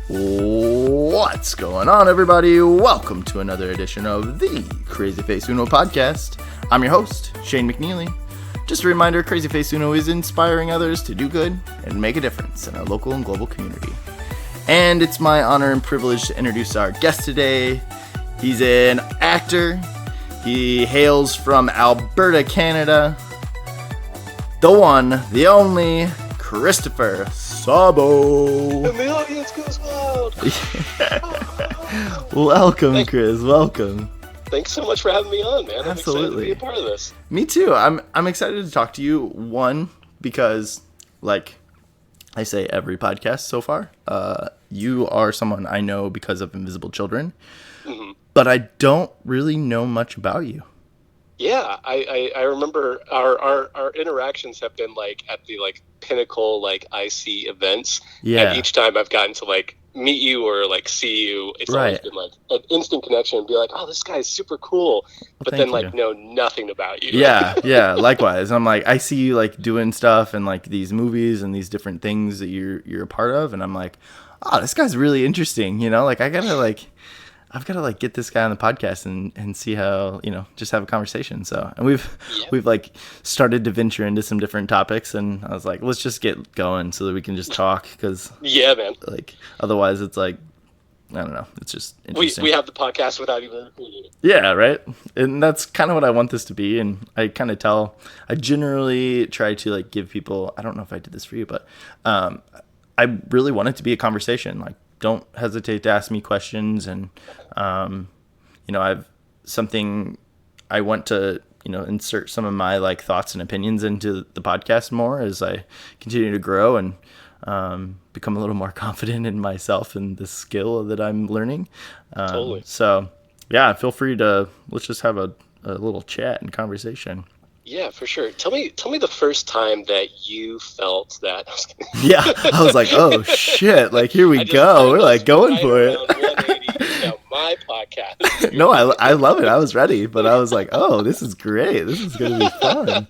What's going on, everybody? Welcome to another edition of the CrazyFaceUno Podcast. I'm your host, Shane McNeely. Just a reminder, CrazyFaceUno is inspiring others to do good and make a difference in our local and global community. And it's my honor and privilege to introduce our guest today. He's an actor. He hails from Alberta, Canada. The one, the only, Christopher Szabo. And the audience goes wild. Welcome, Chris. Welcome. Thanks so much for having me on, man. I'm Absolutely. excited to be a part of this. Me too. I'm excited to talk to you. One, because like I say every podcast so far, you are someone I know because of Invisible Children, but I don't really know much about you. Yeah, I remember our interactions have been like at the like pinnacle like IC events. Yeah. And each time I've gotten to like meet you or like see you, it's always been like an instant connection and be like, oh, this guy's super cool. But then like know nothing about you. Yeah, likewise. I'm like, I see you like doing stuff and like these movies and these different things that you're a part of, and I'm like, oh, this guy's really interesting, you know? Like I've got to like get this guy on the podcast and see how, you know, just have a conversation. So, and we've like started to venture into some different topics, and I was like, let's just get going so that we can just talk, because yeah, man, like otherwise it's like, I don't know, it's just interesting. We have the podcast without even recording it. Yeah, right. And that's kind of what I want this to be. And I generally try to like give people, I don't know if I did this for you, but I really want it to be a conversation. Like, don't hesitate to ask me questions. And, you know, I want to, you know, insert some of my like thoughts and opinions into the podcast more as I continue to grow and become a little more confident in myself and the skill that I'm learning. Totally. So yeah, feel free to, let's just have a little chat and conversation. Yeah, for sure. Tell me the first time that you felt that. Yeah, I was like, oh shit, like here we go. We're like going for it. 180, my podcast. No, I love it. I was ready, but I was like, oh, this is great. This is going to be fun.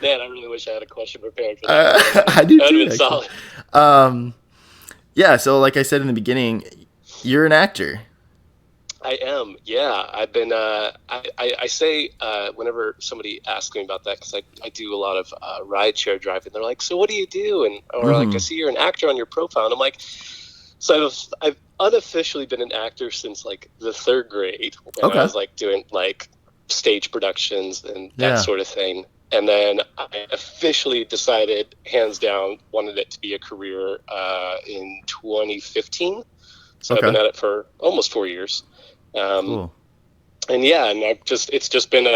Man, I really wish I had a question prepared for that. I do that too. would have been solid. Yeah, so like I said in the beginning, you're an actor. I am, yeah. I've been, I say whenever somebody asks me about that, because I do a lot of rideshare driving, they're like, so what do you do? And or like, I see you're an actor on your profile. And I'm like, so I've unofficially been an actor since like the third grade. When I was like doing like stage productions and that sort of thing. And then I officially decided, hands down, wanted it to be a career in 2015. So I've been at it for almost 4 years. Cool. And yeah, and it's been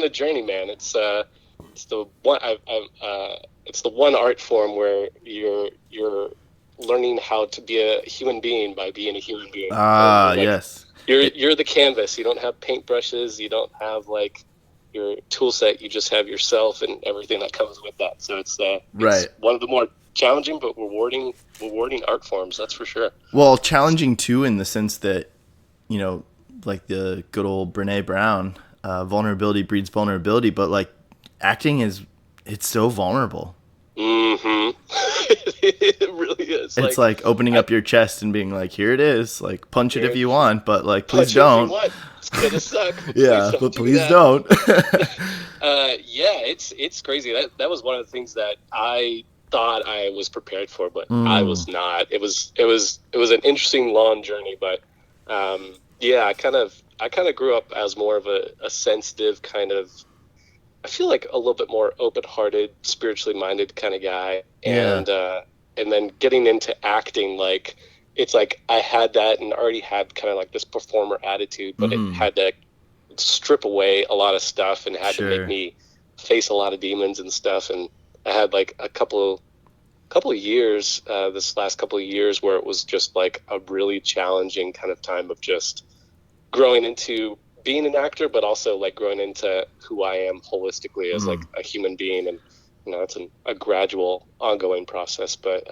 a journey, man. It's the one art form where you're learning how to be a human being by being a human being. Yes. You're the canvas. You don't have paintbrushes. You don't have like your tool set. You just have yourself and everything that comes with that. So it's one of the more challenging but rewarding art forms, that's for sure. Well, challenging too, in the sense that, you know, like the good old Brene Brown, vulnerability breeds vulnerability, but like acting it's so vulnerable. Mm-hmm. It really is. It's like opening up your chest and being like, here it is, like punch it if you want, but like please don't. It's gonna suck. But please don't. Yeah, it's crazy. That was one of the things that I thought I was prepared for, but I was not. It was an interesting long journey, but yeah, I kind of grew up as more of a sensitive kind of, I feel like a little bit more open-hearted, spiritually minded kind of guy. And then getting into acting, like it's like I had that and already had kind of like this performer attitude, but it had to strip away a lot of stuff and had to make me face a lot of demons and stuff. And I had like a couple of years, this last couple of years, where it was just like a really challenging kind of time of just growing into being an actor, but also like growing into who I am holistically as like a human being. And you know, it's a gradual, ongoing process, but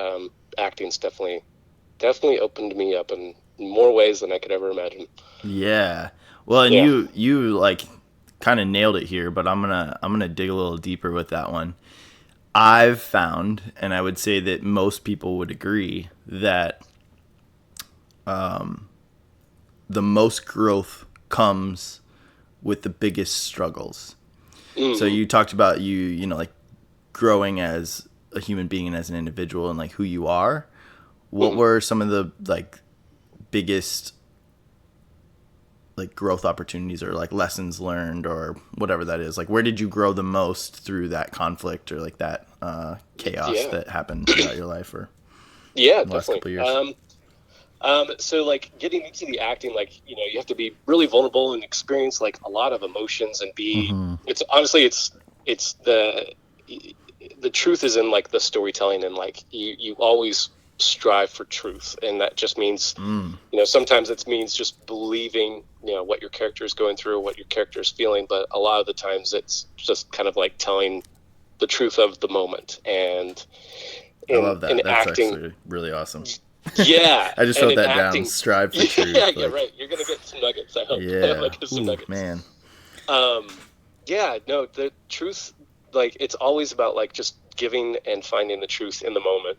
acting's definitely opened me up in more ways than I could ever imagine. Yeah. Well, and you like kind of nailed it here, but I'm gonna dig a little deeper with that one. I've found, and I would say that most people would agree, that the most growth comes with the biggest struggles. Mm-hmm. So you talked about you know, like growing as a human being and as an individual and like who you are. What were some of the like biggest like growth opportunities or like lessons learned or whatever that is? Like where did you grow the most through that conflict or like that chaos that happened throughout your life or the last couple definitely. of years? So like getting into the acting, like, you know, you have to be really vulnerable and experience like a lot of emotions and be, it's honestly, it's the truth is in like the storytelling, and like you always strive for truth. And that just means, you know, sometimes it means just believing, you know, what your character is going through, what your character is feeling. But a lot of the times it's just kind of like telling the truth of the moment. And I love that. That's acting, actually really awesome. Yeah. I just wrote that down. Strive for truth. Yeah, like, yeah, right. You're going to get some nuggets, I hope. Yeah. Like, some nuggets. Man. Yeah, no, the truth, like, it's always about, like, just giving and finding the truth in the moment.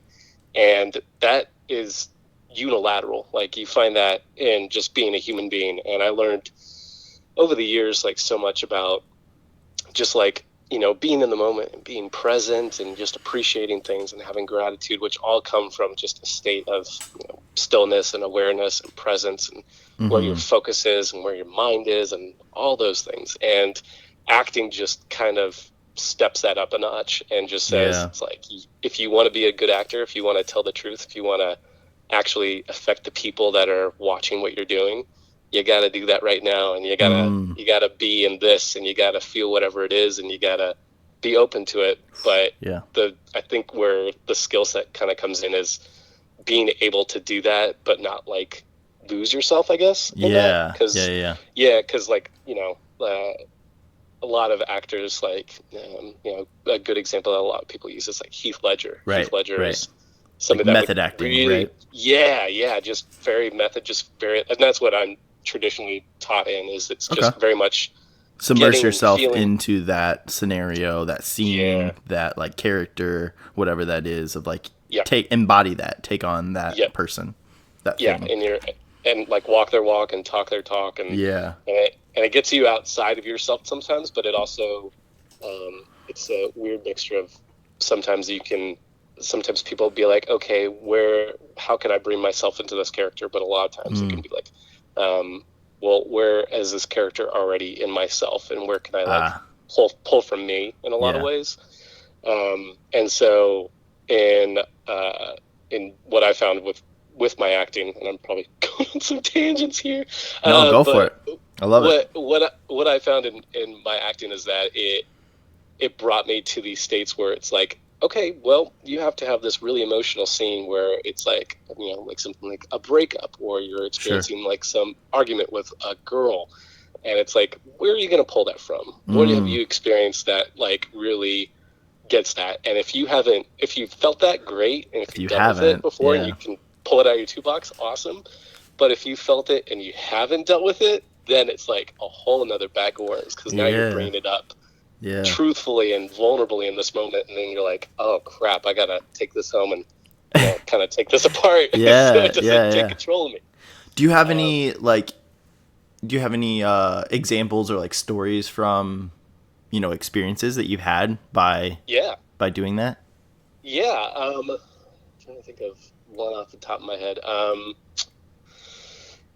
And that is unilateral. Like, you find that in just being a human being. And I learned over the years, like, so much about just, like, you know, being in the moment and being present and just appreciating things and having gratitude, which all come from just a state of, you know, stillness and awareness and presence, and where your focus is and where your mind is and all those things. And acting just kind of steps that up a notch and just says, it's like, if you want to be a good actor, if you want to tell the truth, if you want to actually affect the people that are watching what you're doing, you got to do that right now. And you got to be in this, and you got to feel whatever it is, and you got to be open to it. But I think where the skill set kind of comes in is being able to do that, but not like lose yourself, I guess. Cause like, you know, a lot of actors, like, you know, a good example that a lot of people use is like Heath Ledger. Right, Heath Ledger is like something that method acting, really, right? Yeah, just very method, just very, and that's what I'm traditionally taught in, is it's just very much submerge yourself into that scenario, that scene, that like character, whatever that is, of like embody that, take on that person, that thing. And like walk their walk and talk their talk, and it gets you outside of yourself sometimes, but it also it's a weird mixture of sometimes people be like, okay, how can I bring myself into this character? But a lot of times it can be like, well, where is this character already in myself, and where can I like pull from me in a lot of ways? And so in what I found with my acting, and I'm probably going on some tangents here. No, go for it. I love it. What I found in my acting is that it brought me to these states where it's like, okay, well, you have to have this really emotional scene where it's like, you know, like something like a breakup, or you're experiencing like some argument with a girl, and it's like, where are you going to pull that from? What have you experienced that like really gets that? And if you felt that, great. And if you've dealt with it before, and you can pull it out of your toolbox, awesome. But if you felt it and you haven't dealt with it, then it's like a whole another bag of worms, because now you're bringing it up truthfully and vulnerably in this moment, and then you're like, oh crap, I gotta take this home and, you know, kind of take this apart so it doesn't take control of me. Do you have any examples or like stories from, you know, experiences that you've had by doing that? I'm trying to think of one off the top of my head.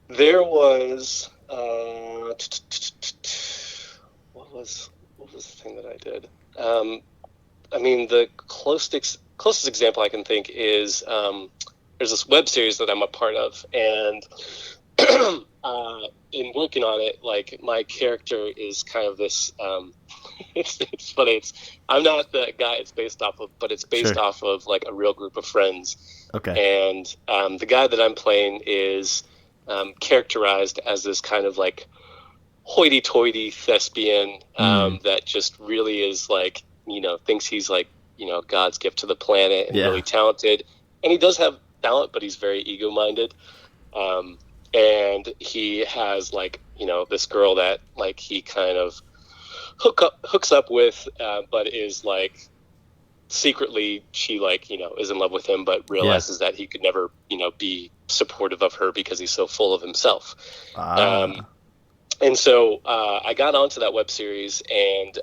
There was what was the thing that I did? I mean, the closest example I can think is there's this web series that I'm a part of, and in working on it, like, my character is kind of this. It's funny. I'm not the guy it's based off of, but it's based off of like a real group of friends. Okay. And the guy that I'm playing is characterized as this kind of like hoity-toity thespian that just really is like, you know, thinks he's like, you know, God's gift to the planet and really talented. And he does have talent, but he's very ego-minded. And he has like, you know, this girl that like he kind of hooks up with, but is like secretly she like, you know, is in love with him, but realizes that he could never, you know, be supportive of her because he's so full of himself. Ah. And so I got onto that web series, and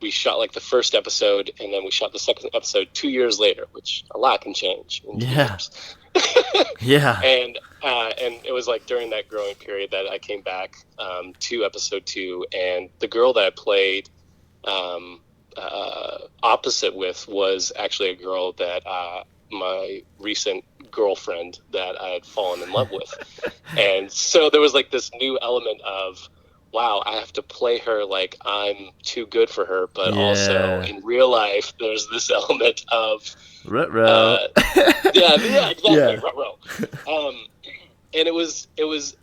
we shot like the first episode, and then we shot the second episode 2 years later, which a lot can change in 2 years. Yeah. And it was like during that growing period that I came back to episode 2, and the girl that I played opposite with was actually a girl that my recent girlfriend that I had fallen in love with. And so there was like this new element of, wow, I have to play her like I'm too good for her, but also in real life there's this element of yeah, exactly. Yeah. And it was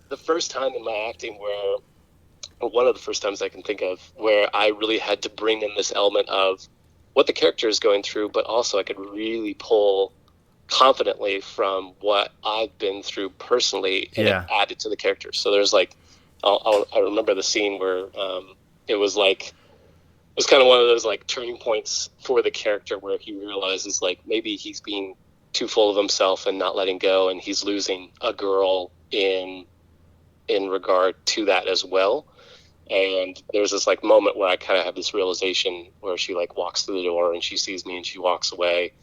the first time in my acting where, or one of the first times I can think of, where I really had to bring in this element of what the character is going through, but also I could really pull confidently from what I've been through personally and add it to the character. So there's like, I remember the scene where it was kind of one of those like turning points for the character where he realizes like maybe he's being too full of himself and not letting go, and he's losing a girl in regard to that as well. And there's this like moment where I kind of have this realization where she like walks through the door and she sees me and she walks away,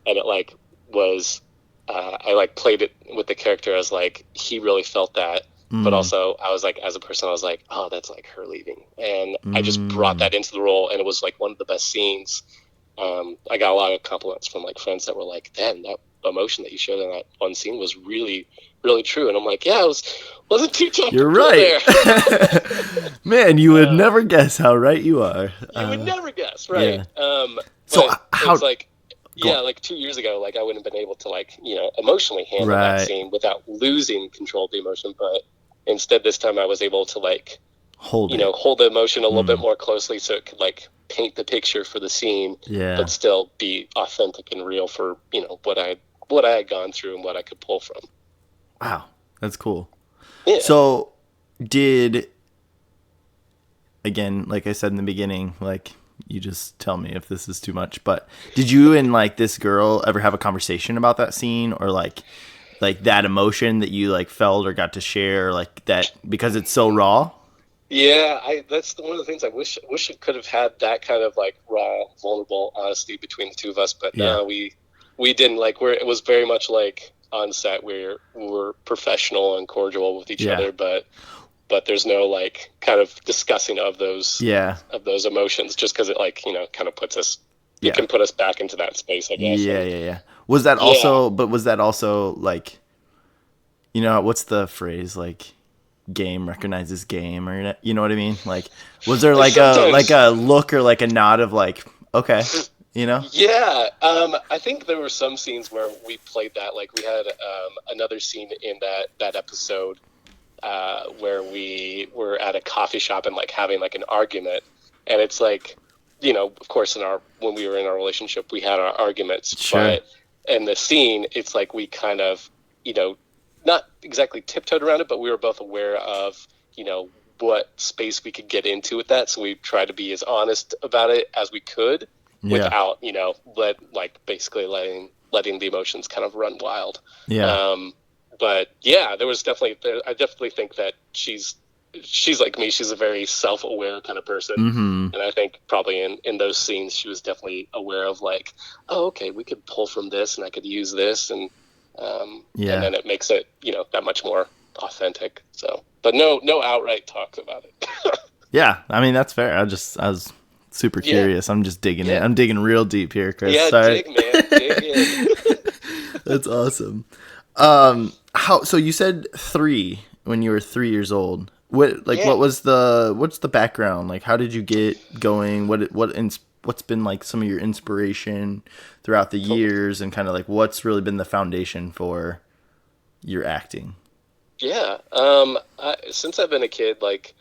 and it like was I like played it with the character as like he really felt that, but also I was like, as a person I was like, oh, that's like her leaving, and I just brought that into the role, and it was like one of the best scenes. I got a lot of compliments from like friends that were like, "Damn, that emotion that you showed in that one scene was really, really true." And I'm like, "Yeah, it wasn't too tough." You're right. Man, you would never guess how right you are. You would never guess, right? Yeah. So how? It's like, like 2 years ago, like I wouldn't have been able to like emotionally handle that scene without losing control of the emotion, but instead this time I was able to like hold the emotion a little bit more closely, so it could like paint the picture for the scene, but still be authentic and real for what I had gone through and what I could pull from. Wow, that's cool. Yeah. So again, like I said in the beginning, like you just tell me if this is too much, but did you and like this girl ever have a conversation about that scene, or like that emotion that you like felt or got to share, like that, because it's so raw? Yeah, that's one of the things I wish it could have had, that kind of like raw, vulnerable honesty between the two of us, but no, we didn't. Like it was very much like on set we're professional and cordial with each other, but there's no like kind of discussing of those emotions, just because it like kind of puts us, it can put us back into that space, I guess. Yeah. Was that also? But was that also like, what's the phrase, like game recognizes game, or you know what I mean? Like, was there like a look or like a nod of like, okay, Yeah, I think there were some scenes where we played that. Like we had another scene in that episode where we were at a coffee shop and like having like an argument, and it's like, of course when we were in our relationship we had our arguments, but in the scene it's like we kind of not exactly tiptoed around it, but we were both aware of what space we could get into with that, so we tried to be as honest about it as we could without basically letting the emotions kind of run wild. But yeah, there was definitely, I definitely think that she's like me. She's a very self-aware kind of person. And I think probably in those scenes, she was definitely aware of like, oh, okay, we could pull from this and I could use this. And then it makes it, that much more authentic. So, but no outright talks about it. Yeah. I mean, that's fair. I was super curious. I'm just digging in. I'm digging real deep here, Chris. Yeah, sorry. dig, man. Dig in. That's awesome. So you said 3 when you were 3 years old. What's the background? Like, how did you get going? What's been like some of your inspiration throughout the years, and kind of like what's really been the foundation for your acting? Yeah. Since I've been a kid, like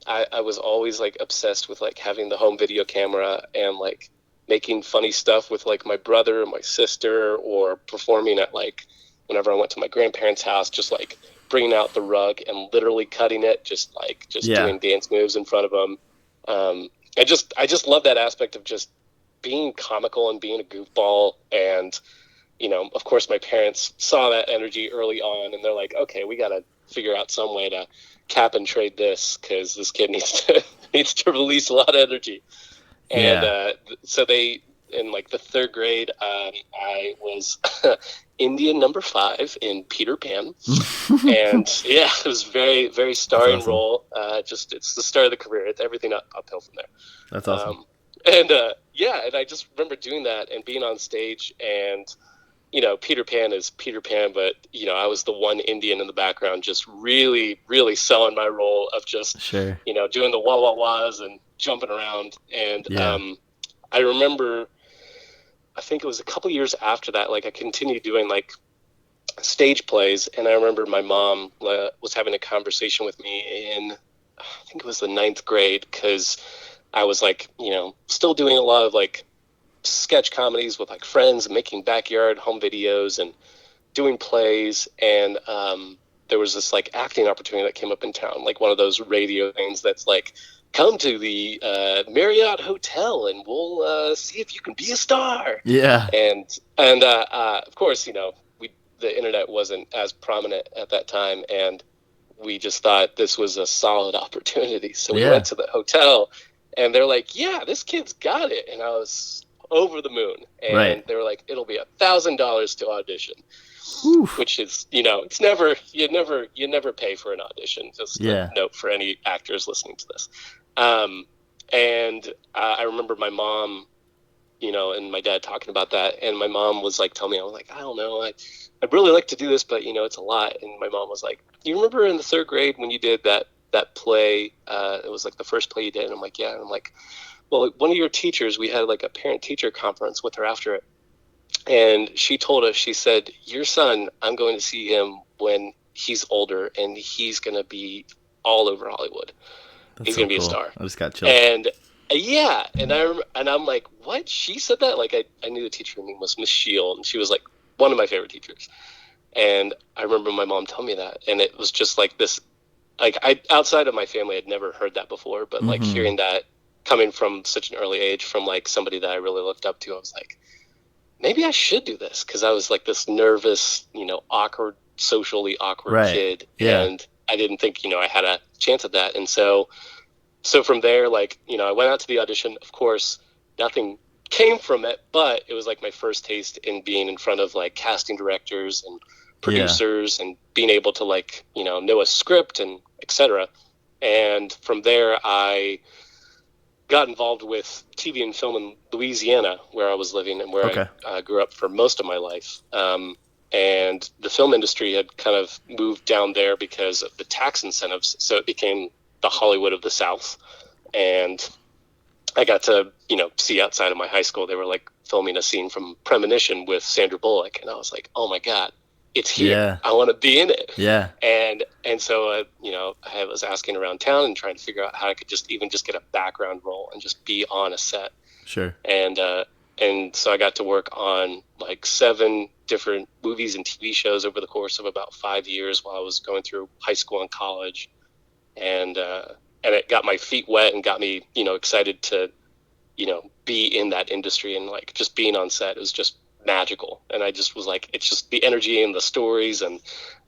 I was always like obsessed with like having the home video camera and like making funny stuff with like my brother or my sister, or performing at like whenever I went to my grandparents' house, just like bringing out the rug and literally cutting it, just doing dance moves in front of them. I just love that aspect of just being comical and being a goofball, and of course my parents saw that energy early on, and they're like, okay, we got to figure out some way to cap and trade this, because this kid needs to release a lot of energy. And so they, in like the third grade, I was Indian number 5 in Peter Pan. And yeah, it was very, very starring role. It's the start of the career. It's everything uphill from there. That's awesome. And I just remember doing that and being on stage, and Peter Pan is Peter Pan, but I was the one Indian in the background, just really, really selling my role of just doing the wah wah wahs and jumping around. And I remember, I think it was a couple years after that, like I continued doing like stage plays, and I remember my mom was having a conversation with me in, I think it was the 9th grade, because I was like, still doing a lot of like sketch comedies with like friends and making backyard home videos and doing plays. And there was this like acting opportunity that came up in town, like one of those radio things that's like, come to the Marriott Hotel and we'll see if you can be a star. Yeah. And of course, the internet wasn't as prominent at that time, and we just thought this was a solid opportunity. So we went to the hotel, and they're like, yeah, this kid's got it. And I was over the moon. And they were like, it'll be $1,000 to audition. Oof. Which is, it's you never pay for an audition. Just a note for any actors listening to this. And I remember my mom, and my dad talking about that. And my mom was like, telling me, I was like, I don't know. I'd really like to do this, but it's a lot. And my mom was like, you remember in the 3rd grade when you did that play? It was like the first play you did. And I'm like, yeah. And I'm like, well, one of your teachers, we had like a parent-teacher conference with her after it. And she told us, she said, your son, I'm going to see him when he's older, and he's going to be all over Hollywood. He's going to be a star. I just got chilled. And and I'm like, what? She said that? Like, I knew the teacher name was Miss Shield, and she was like one of my favorite teachers. And I remember my mom telling me that, and it was just like this, like outside of my family, I'd never heard that before, but like hearing that coming from such an early age from like somebody that I really looked up to, I was like, maybe I should do this, because I was like this nervous, socially awkward kid, and I didn't think I had a chance at that. And so from there, like I went out to the audition. Of course, nothing came from it, but it was like my first taste in being in front of like casting directors and producers and being able to like know a script and etc. And from there, I got involved with TV and film in Louisiana, where I was living and where I grew up for most of my life. And the film industry had kind of moved down there because of the tax incentives. So it became the Hollywood of the South. And I got to, see outside of my high school, they were like filming a scene from Premonition with Sandra Bullock. And I was like, oh my God, it's here. Yeah. I want to be in it. Yeah. And so, I was asking around town and trying to figure out how I could just get a background role and just be on a set. Sure. And so I got to work on like 7 different movies and TV shows over the course of about 5 years while I was going through high school and college. And it got my feet wet and got me, excited to, be in that industry, and like just being on set was just magical. And I just was like, it's just the energy and the stories and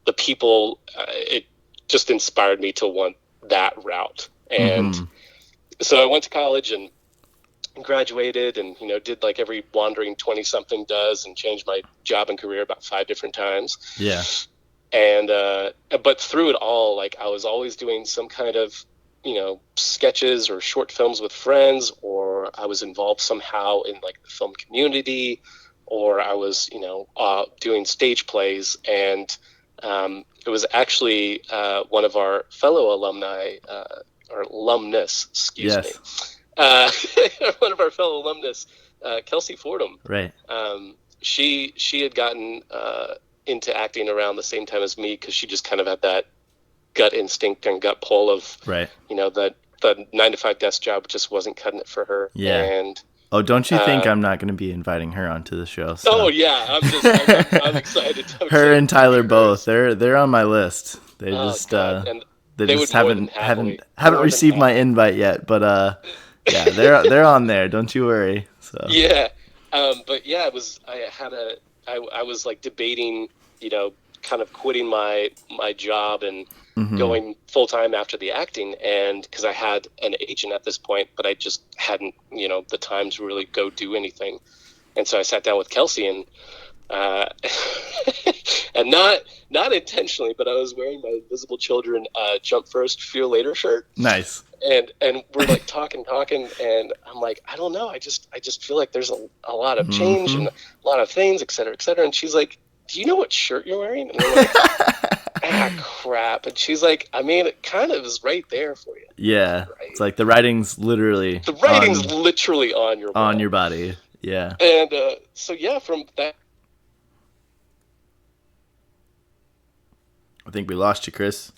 the people, it just inspired me to want that route. And so I went to college and graduated and, did like every wandering 20-something does, and changed my job and career about 5 different times. Yeah. And, but through it all, like I was always doing some kind of, sketches or short films with friends, or I was involved somehow in like the film community, or I was, doing stage plays. And it was actually one of our fellow alumni, or alumnus, excuse me. One of our fellow alumnus, Kelsey Fordham. Right. She had gotten into acting around the same time as me, because she just kind of had that gut instinct and gut pull of, that the 9-to-5 desk job just wasn't cutting it for her. Yeah. And don't you think I'm not going to be inviting her onto the show? So. Oh yeah, I'm excited. Her and Tyler both. They're on my list. They just haven't received my invite yet, but they're on there. Don't you worry. So yeah, but yeah, I I was like debating, kind of quitting my job and going full time after the acting, and because I had an agent at this point, but I just hadn't, the time to really go do anything. And so I sat down with Kelsey, and and not intentionally, but I was wearing my Invisible Children Jump First, Feel Later shirt. Nice. And we're like talking, and I'm like, I don't know, I just feel like there's a lot of change and a lot of things, et cetera, et cetera. And she's like, do you know what shirt you're wearing? And I'm like, crap. And she's like, I mean, it kind of is right there for you. Yeah. Right? It's like the writing's literally literally on your wall. On your body. Yeah. And so yeah, from that. I think we lost you, Chris.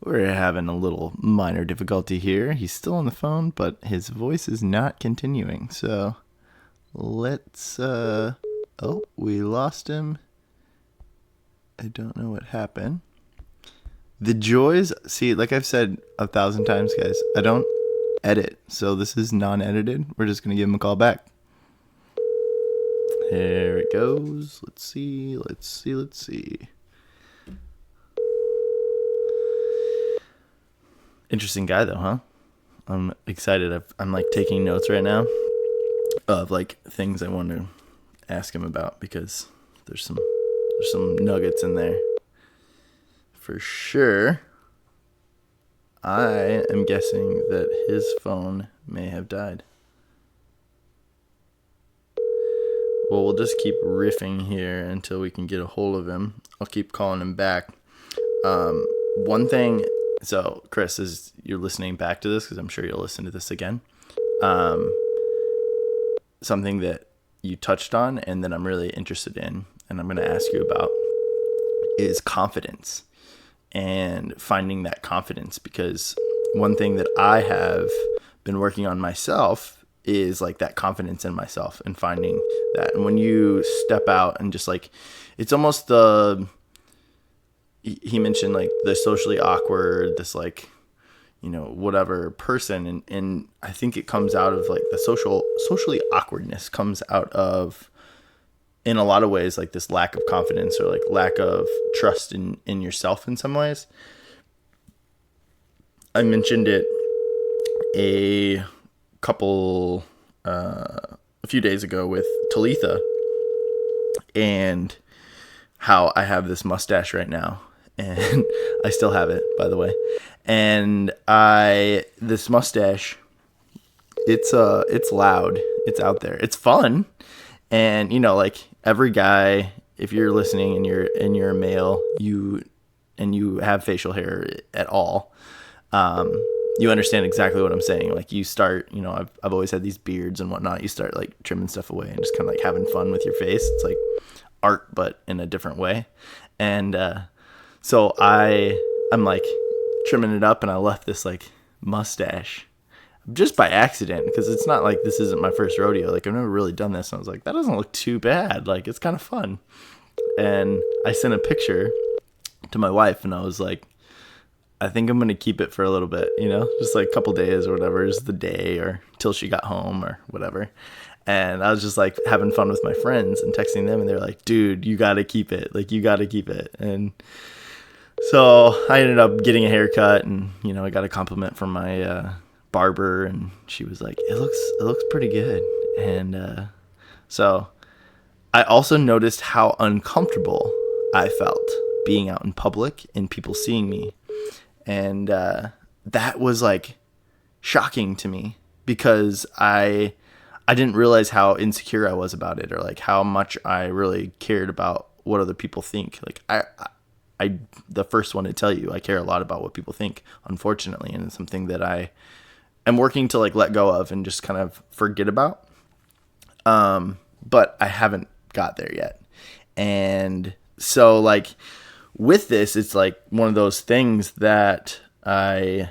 We're having a little minor difficulty here. He's still on the phone, but his voice is not continuing. So let's we lost him. I don't know what happened. The joys, see, like I've said 1,000 times, guys, I don't edit. So this is non-edited. We're just going to give him a call back. There it goes. Let's see. Interesting guy, though, huh? I'm excited. I'm like taking notes right now of like things I want to ask him about, because there's some nuggets in there for sure. I am guessing that his phone may have died. Well, we'll just keep riffing here until we can get a hold of him. I'll keep calling him back. One thing. So, Chris, as you're listening back to this, because I'm sure you'll listen to this again, something that you touched on and that I'm really interested in, and I'm going to ask you about, is confidence and finding that confidence. Because one thing that I have been working on myself is like that confidence in myself and finding that. And when you step out and just like, it's almost he mentioned like the socially awkward, this like, whatever person. And I think it comes out of like the socially awkwardness comes out of, in a lot of ways, like this lack of confidence or like lack of trust in yourself in some ways. I mentioned it a few days ago with Talitha and how I have this mustache right now. And I still have it, by the way. And this mustache, it's loud. It's out there. It's fun. And, like every guy, if you're listening and you're a male, you have facial hair at all, you understand exactly what I'm saying. Like you start, I've always had these beards and whatnot. You start like trimming stuff away and just kind of like having fun with your face. It's like art, but in a different way. And, so I'm like trimming it up, and I left this like mustache just by accident, because it's not like this isn't my first rodeo. Like I've never really done this. And I was like, that doesn't look too bad. Like it's kind of fun. And I sent a picture to my wife, and I was like, I think I'm going to keep it for a little bit, just like a couple days or whatever, just the day or till she got home or whatever. And I was just like having fun with my friends and texting them, and they're like, dude, you got to keep it. Like you got to keep it. And so I ended up getting a haircut, and, I got a compliment from my barber, and she was like, it looks pretty good. And so I also noticed how uncomfortable I felt being out in public and people seeing me. And that was like shocking to me, because I didn't realize how insecure I was about it, or like how much I really cared about what other people think. Like I the first one to tell you, I care a lot about what people think, unfortunately, and it's something that I am working to like let go of and just kind of forget about. But I haven't got there yet. And so like with this, it's like one of those things that I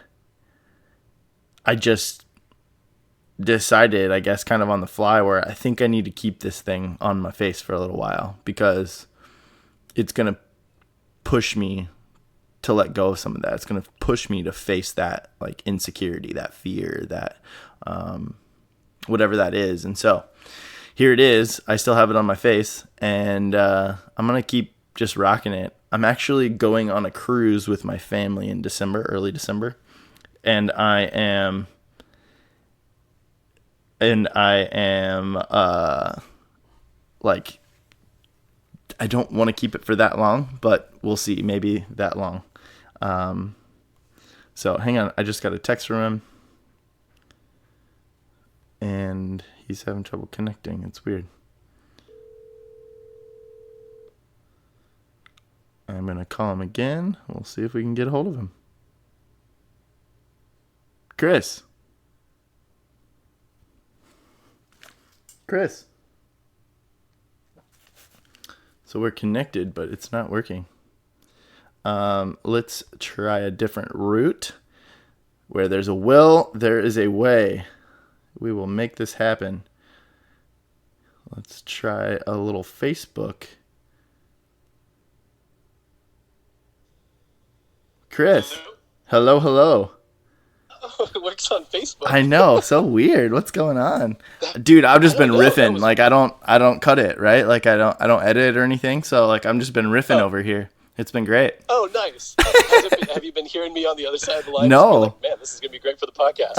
just decided, I guess, kind of on the fly, where I think I need to keep this thing on my face for a little while, because it's going to push me to let go of some of that. It's going to push me to face that like insecurity, that fear, that whatever that is. And so here it is. I still have it on my face, and I'm going to keep just rocking it. I'm actually going on a cruise with my family in December, early December, and I am like, I don't want to keep it for that long, but we'll see, maybe that long. So hang on, I just got a text from him, and he's having trouble connecting. It's weird. I'm going to call him again. We'll see if we can get a hold of him. Chris. So we're connected, but it's not working. Let's try a different route. Where there's a will, there is a way. We will make this happen. Let's try a little Facebook. Chris. Hello. Oh, it works on Facebook. I know, so weird. What's going on? Dude, I've just been riffing. Like I don't cut it, right? Like I don't edit or anything. So like I'm just been riffing over here. It's been great. Oh, nice. Have you been hearing me on the other side of the line? No. Like, man, this is going to be great for the podcast.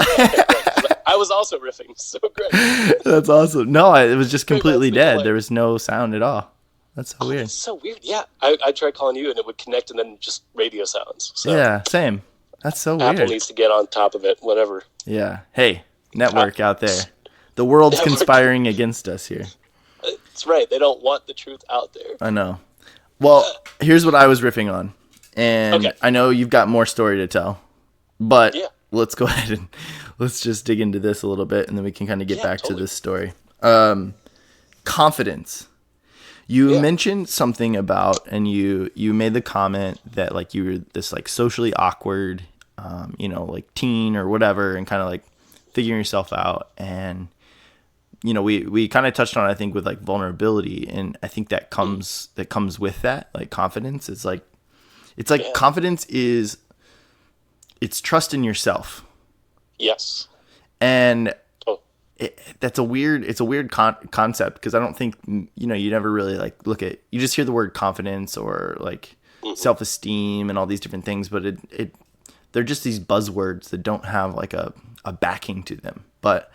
I was also riffing. So great. That's awesome. No, it was just completely dead. There was no sound at all. That's so weird. That's so weird. Yeah. I tried calling you and it would connect and then just radio sounds. So yeah, same. That's so weird. Apple needs to get on top of it, whatever. Yeah. Hey, network out there. The world's conspiring against us here. That's right. They don't want the truth out there. I know. Well, here's what I was riffing on. And I know you've got more story to tell. But let's go ahead and let's just dig into this a little bit, and then we can kind of get back to this story. Confidence. You mentioned something about, and you made the comment that like you were this like socially awkward, like teen or whatever, and kind of like figuring yourself out. And we kind of touched on, I think, with like vulnerability, and I think that comes with that, like confidence. It's like confidence is, it's trust in yourself. Yes. And it's a weird concept, because I don't think, you never really like you just hear the word confidence or like self-esteem and all these different things, but they're just these buzzwords that don't have like a backing to them. But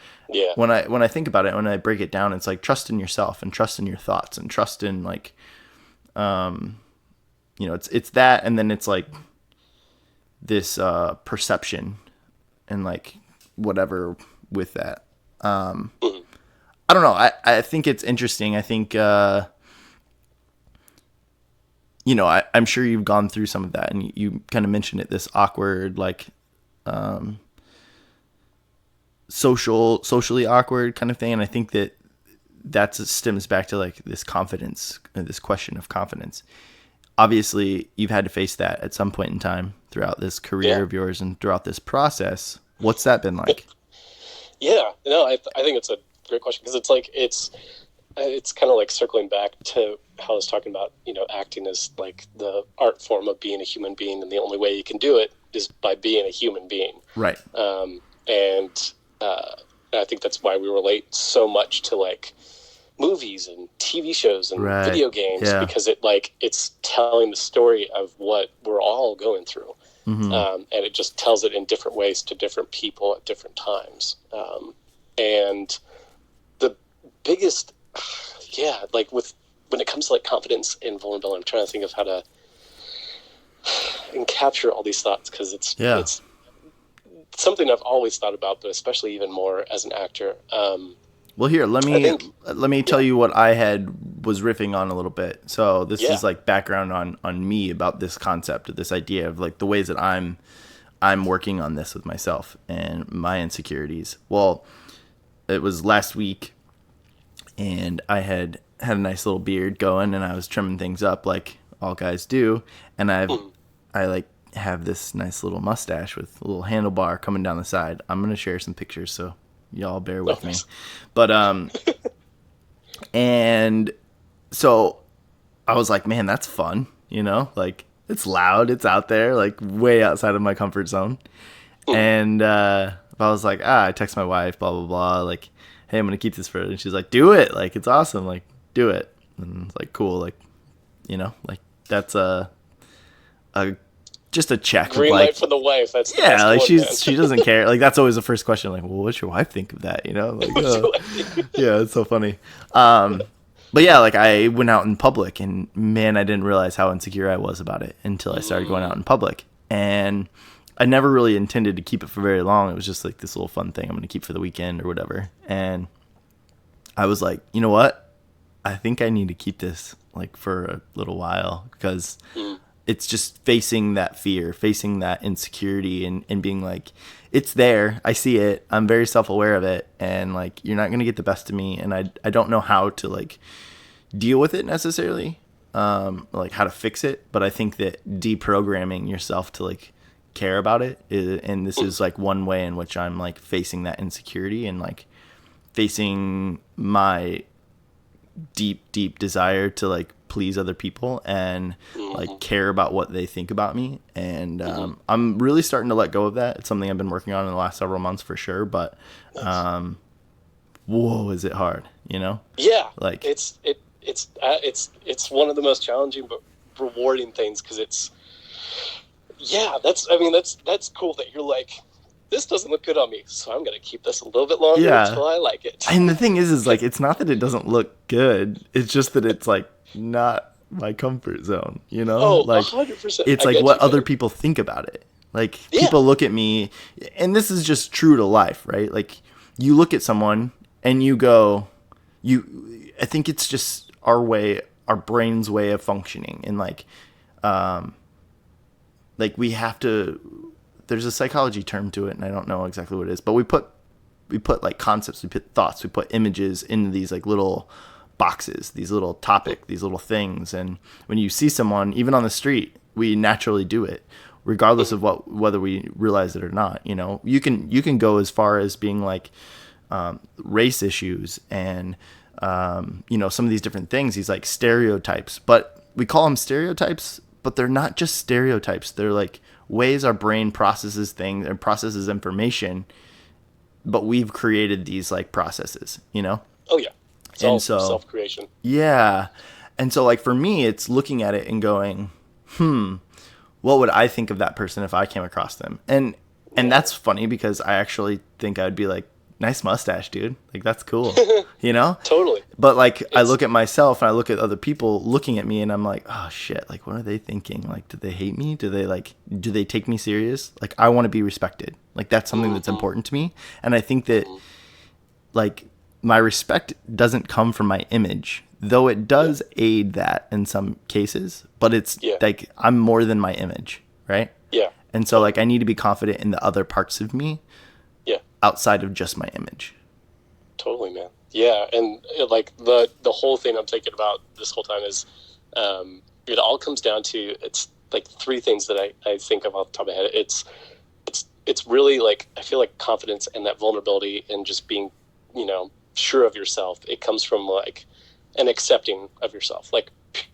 when I think about it, when I break it down, it's like trust in yourself and trust in your thoughts and trust in like, it's that, and then it's like this perception and like whatever with that. I don't know. I think it's interesting. I think, I'm sure you've gone through some of that, and you kind of mentioned it, this awkward, like, socially awkward kind of thing. And I think that stems back to like this confidence, this question of confidence. Obviously you've had to face that at some point in time throughout this career of yours and throughout this process. What's that been like? Yeah, no, I think it's a great question, because it's like, it's kind of like circling back to how I was talking about, acting as like the art form of being a human being. And the only way you can do it is by being a human being. Right. And I think that's why we relate so much to like movies and TV shows and video games, because it's telling the story of what we're all going through. And it just tells it in different ways to different people at different times. And the biggest, like when it comes to like confidence and vulnerability, I'm trying to think of how to capture all these thoughts, because it's something I've always thought about, but especially even more as an actor. Well, here, let me tell you what I was riffing on a little bit. So this is like background on me about this concept, this idea of like the ways that I'm working on this with myself and my insecurities. Well, it was last week, and I had a nice little beard going, and I was trimming things up like all guys do, and I like have this nice little mustache with a little handlebar coming down the side. I'm gonna share some pictures, so y'all bear with me. But and so I was like, man, that's fun, like it's loud, it's out there, like way outside of my comfort zone. And But I was like, I text my wife, blah, blah, blah. Like, hey, I'm going to keep this for it. And she's like, do it. Like, it's awesome. Like, do it. And it's like, cool. Like, like that's just a check. Green like, light for the wife. That's the yeah, like one, she doesn't care. Like, that's always the first question. Like, well, what's your wife think of that? Like, yeah, it's so funny. But yeah, like I went out in public and man, I didn't realize how insecure I was about it until I started going out in public. And I never really intended to keep it for very long. It was just like this little fun thing I'm going to keep for the weekend or whatever. And I was like, you know what? I think I need to keep this like for a little while because it's just facing that fear, facing that insecurity and being like, it's there. I see it. I'm very self-aware of it. And like, you're not going to get the best of me. And I don't know how to like deal with it necessarily, like how to fix it. But I think that deprogramming yourself to like care about it and this is like one way in which I'm like facing that insecurity and like facing my deep desire to like please other people and like care about what they think about me. And I'm really starting to let go of that. It's something I've been working on in the last several months for sure. But whoa, is it hard? Yeah, like it's one of the most challenging but rewarding things because it's that's cool that you're like, this doesn't look good on me, so I'm gonna keep this a little bit longer until I like it. And the thing is like, it's not that it doesn't look good, it's just that it's like not my comfort zone, Oh, like 100%. it's like what other people think about it. Like people look at me, and this is just true to life, right? Like you look at someone and you go, I think it's just our brain's way of functioning, and like we have to, there's a psychology term to it and I don't know exactly what it is, but we put like concepts, we put thoughts, we put images into these like little boxes, these little these little things. And when you see someone, even on the street, we naturally do it regardless of whether we realize it or not. You can go as far as being like race issues and some of these different things, these like stereotypes, but we call them stereotypes, but they're not just stereotypes. They're like ways our brain processes things and processes information, but we've created these like processes, Oh yeah. It's all self-creation. Yeah. And so like for me, it's looking at it and going, what would I think of that person if I came across them? And that's funny because I actually think I'd be like, nice mustache, dude. Like, that's cool, Totally. But like, I look at myself and I look at other people looking at me and I'm like, oh shit, like, what are they thinking? Like, do they hate me? Do they take me serious? Like, I want to be respected. Like, that's something that's important to me. And I think that like my respect doesn't come from my image, though it does aid that in some cases, but it's like, I'm more than my image. Right. Yeah. And so like, I need to be confident in the other parts of me outside of just my image. Totally, man. Yeah. And like the whole thing I'm thinking about this whole time is it all comes down to, it's like three things that I think of off the top of my head. It's really like, I feel like confidence and that vulnerability and just being, sure of yourself. It comes from like an accepting of yourself, like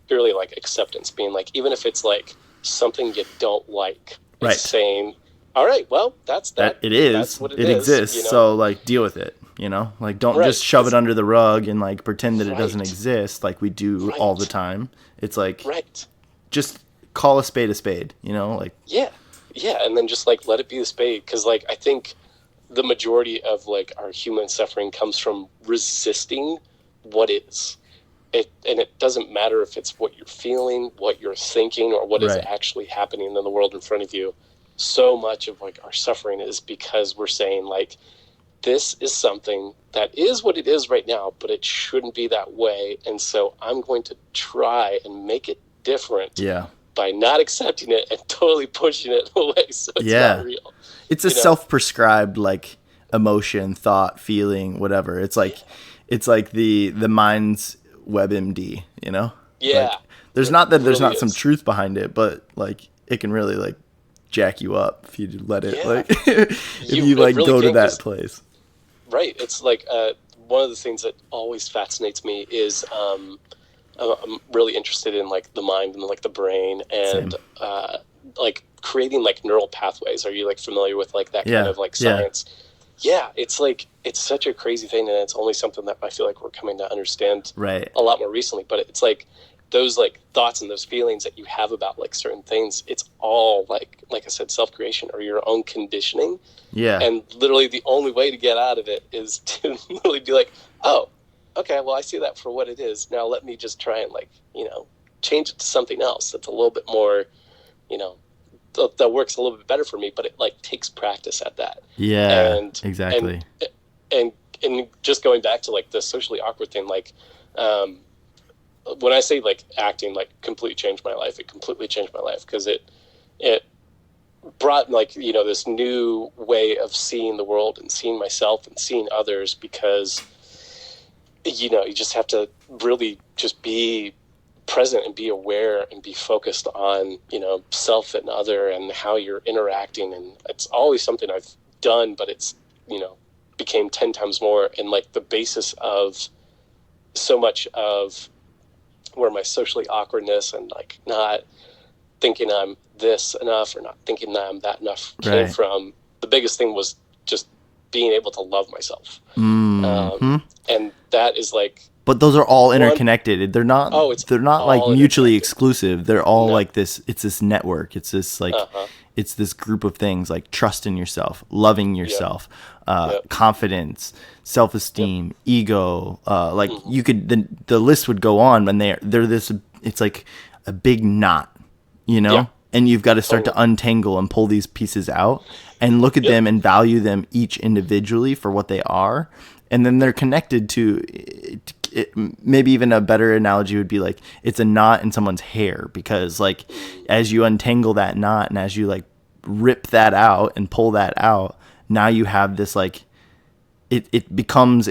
purely like acceptance, being like, even if it's like something you don't like, right. Saying, all right, well, that's that. It is. That's what it is, exists. So like, deal with it. Like don't just shove it under the rug and like pretend that it doesn't exist like we do all the time. It's like, just call a spade, like. Yeah. And then just like, let it be a spade. Cause like, I think the majority of like our human suffering comes from resisting what is. And it doesn't matter if it's what you're feeling, what you're thinking, or what is actually happening in the world in front of you. So much of like our suffering is because we're saying like, this is something that is what it is right now, but it shouldn't be that way. And so I'm going to try and make it different by not accepting it and totally pushing it away. So it's not real. It's a self-prescribed like emotion, thought, feeling, whatever. It's like the mind's WebMD, Yeah. Like, there's not some truth behind it, but like it can really like jack you up if you let it like if you like really go to that place. Right. It's like one of the things that always fascinates me is I'm really interested in like the mind and like the brain and like creating like neural pathways. Are you like familiar with like that kind of like science? yeah, it's like, it's such a crazy thing, and it's only something that I feel like we're coming to understand Right. a lot more recently. But it's like those like thoughts and those feelings that you have about like certain things, it's all like I said, self-creation or your own conditioning. Yeah. And literally the only way to get out of it is to literally be like, oh, okay, well, I see that for what it is. Now let me just try and like, change it to something else that's a little bit more, that works a little bit better for me, but it like takes practice at that. Yeah, And exactly. And just going back to like the socially awkward thing, like, when I say like acting like completely changed my life, it completely changed my life because it brought like, this new way of seeing the world and seeing myself and seeing others, because, you just have to really just be present and be aware and be focused on, self and other and how you're interacting. And it's always something I've done, but it's, became 10 times more. And like the basis of so much of where my socially awkwardness and like not thinking I'm this enough or not thinking that I'm that enough came from, the biggest thing was just being able to love myself. Mm-hmm. And that is like, but those are all interconnected. They're not. They're not like mutually exclusive. They're all like this. It's this network. It's this like. It's this group of things like trust in yourself, loving yourself, confidence, self-esteem, ego. Like you could. The list would go on. When they're this. It's like a big knot, and you've got to start to untangle and pull these pieces out and look at them and value them each individually for what they are. And then they're connected to maybe even a better analogy would be like it's a knot in someone's hair, because like as you untangle that knot and as you like rip that out and pull that out, now you have this like it becomes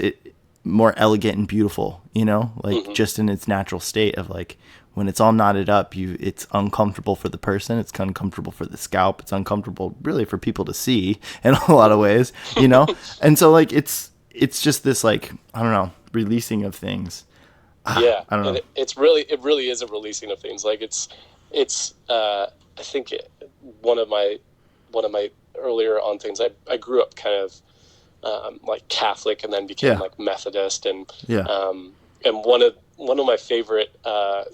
more elegant and beautiful, like just in its natural state of like when it's all knotted up, it's uncomfortable for the person, it's uncomfortable for the scalp, it's uncomfortable really for people to see in a lot of ways, and so like it's just this like, I don't know, releasing of things. I don't know. And it really is a releasing of things. Like it's I think one of my earlier on things, I grew up kind of like Catholic and then became like Methodist, and one of my favorite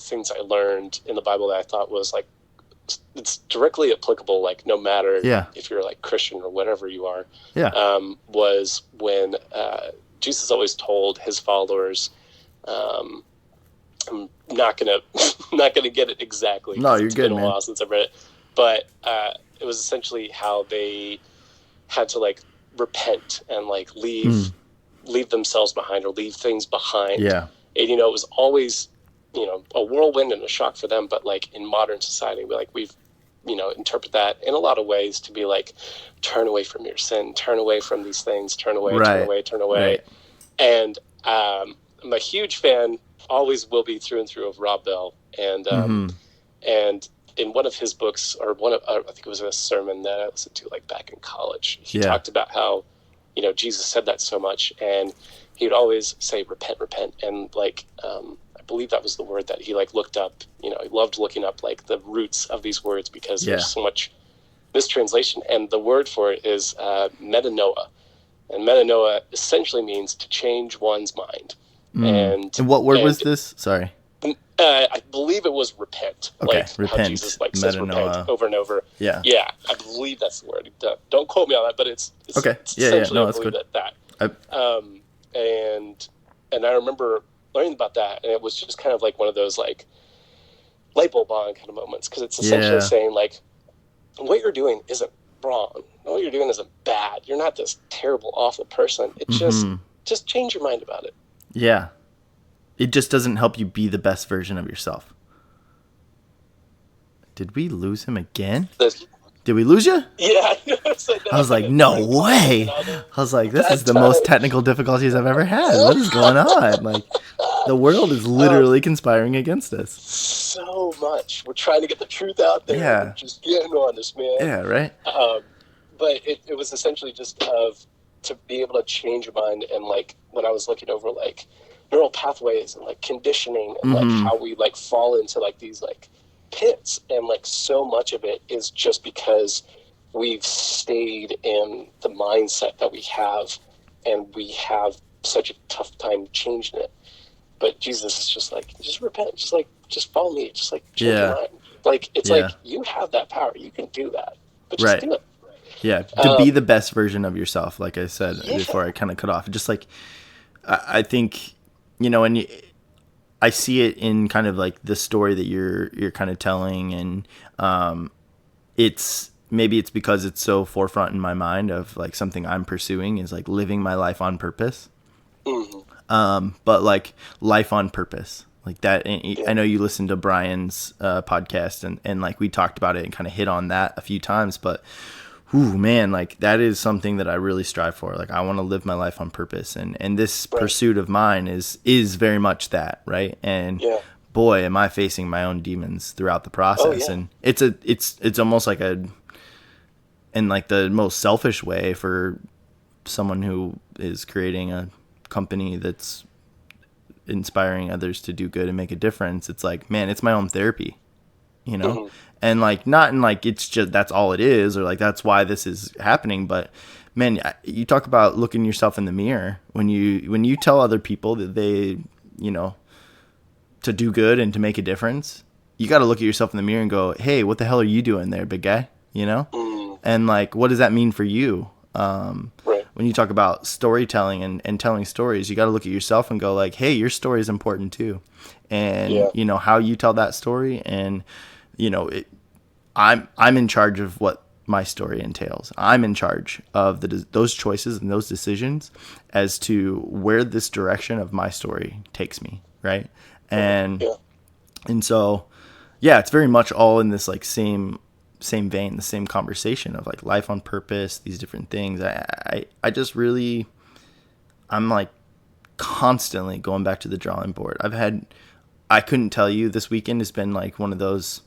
things I learned in the Bible that I thought was like, it's directly applicable, like no matter if you're like Christian or whatever you are, was when Jesus always told his followers, I'm not gonna get it exactly. No, you're it's good, been a while since I've read it, but it was essentially how they had to like repent and like leave themselves behind or leave things behind. And it was always a whirlwind and a shock for them, but like in modern society, we've interpret that in a lot of ways to be like, turn away from your sin, turn away from these things, turn away. And I'm a huge fan, always will be through and through, of Rob Bell, and and in one of his books, or I think it was a sermon that I listened to like back in college, he talked about how Jesus said that so much, and he would always say repent, and like I believe that was the word that he like looked up. He loved looking up like the roots of these words, because there's so much mistranslation, and the word for it is metanoia, and metanoia essentially means to change one's mind. And what word was this? Sorry. I believe it was repent. Okay, like repent. How Jesus like says repent over and over. Yeah, I believe that's the word. Don't quote me on that, but it's okay. Essentially, No, that's good. And I remember learning about that, and it was just kind of like one of those like light bulb on kind of moments, because it's essentially saying like, what you're doing isn't wrong. What you're doing isn't bad. You're not this terrible, awful person. It's just change your mind about it. Yeah. It just doesn't help you be the best version of yourself. Did we lose him again? Did we lose you? Yeah. I was like, no way. I was like, this is the most technical difficulties I've ever had. What is going on? Like, the world is literally conspiring against us. So much. We're trying to get the truth out there. Yeah. We're just getting on this, man. Yeah, right? But it was essentially just to be able to change your mind, and like when I was looking over like neural pathways and like conditioning and like how we like fall into like these like pits, and like so much of it is just because we've stayed in the mindset that we have, and we have such a tough time changing it. But Jesus is just like, just repent, just follow me, just like change your mind. Like, it's like, you have that power, you can do that, but just do it. Yeah, to be the best version of yourself, like I said before I kind of cut off. Just like, I think, and I see it in kind of like the story that you're kind of telling, and it's because it's so forefront in my mind of like something I'm pursuing is like living my life on purpose. Mm-hmm. But like life on purpose, like that. I know you listened to Brian's podcast, and like we talked about it and kind of hit on that a few times, but. Ooh, man, like that is something that I really strive for. Like I want to live my life on purpose, and this pursuit of mine is very much that, right? And boy, am I facing my own demons throughout the process. And it's almost like in like the most selfish way for someone who is creating a company that's inspiring others to do good and make a difference. It's like, man, it's my own therapy, Mm-hmm. And like not in like it's just that's all it is, or like that's why this is happening. But man, you talk about looking yourself in the mirror when you tell other people that they to do good and to make a difference. You got to look at yourself in the mirror and go, hey, what the hell are you doing there, big guy? And like, what does that mean for you? When you talk about storytelling and telling stories, you got to look at yourself and go like, hey, your story is important too. And how you tell that story, and I'm in charge of what my story entails. I'm in charge of those choices and those decisions as to where this direction of my story takes me, right? And so it's very much all in this like same vein, the same conversation of like life on purpose, these different things. I just really, I'm like constantly going back to the drawing board. I couldn't tell you, this weekend has been like one of those,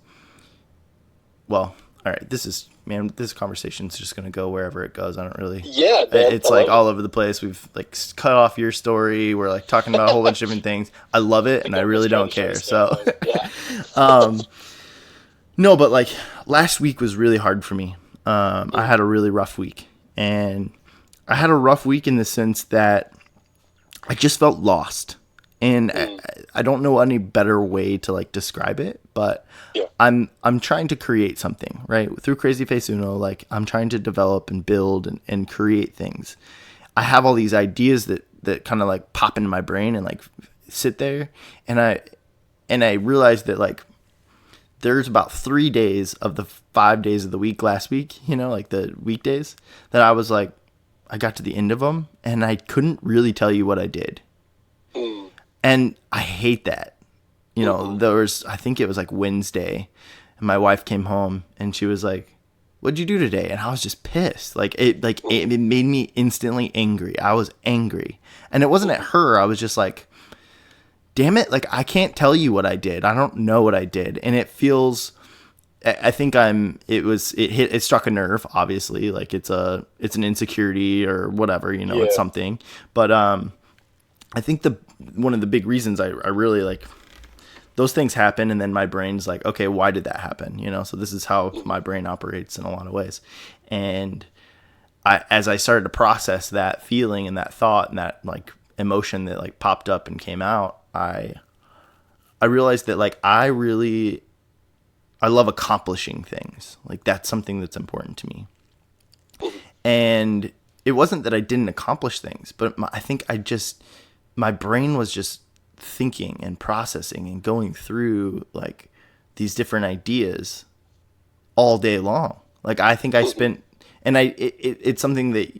well, all right, this conversation's just going to go wherever it goes. I don't really, it's like all over the place. We've like cut off your story. We're like talking about a whole bunch of different things. I love it. And I really don't care. So, no, but like last week was really hard for me. I had a really rough week, and I had a rough week in the sense that I just felt lost. And I don't know any better way to like describe it, but I'm trying to create something, right? Through CrazyFaceUno, like I'm trying to develop and build and create things. I have all these ideas that kind of like pop into my brain and like sit there, and I realized that like there's about 3 days of the 5 days of the week last week, like the weekdays, that I was like, I got to the end of them and I couldn't really tell you what I did. And I hate that. I think it was like Wednesday, and my wife came home and she was like, what'd you do today? And I was just pissed. It made me instantly angry. I was angry. And it wasn't at her. I was just like, damn it. Like, I can't tell you what I did. I don't know what I did. And it feels, I think it struck a nerve, obviously. Like it's an insecurity or whatever, it's something. But, I think one of the big reasons I really like those things happen, and then my brain's like, okay, why did that happen? So this is how my brain operates in a lot of ways. And as I started to process that feeling and that thought and that like emotion that like popped up and came out, I realized that like I love accomplishing things. Like that's something that's important to me. And it wasn't that I didn't accomplish things, but I think my brain was just thinking and processing and going through like these different ideas all day long. Like I think I spent, and it's something that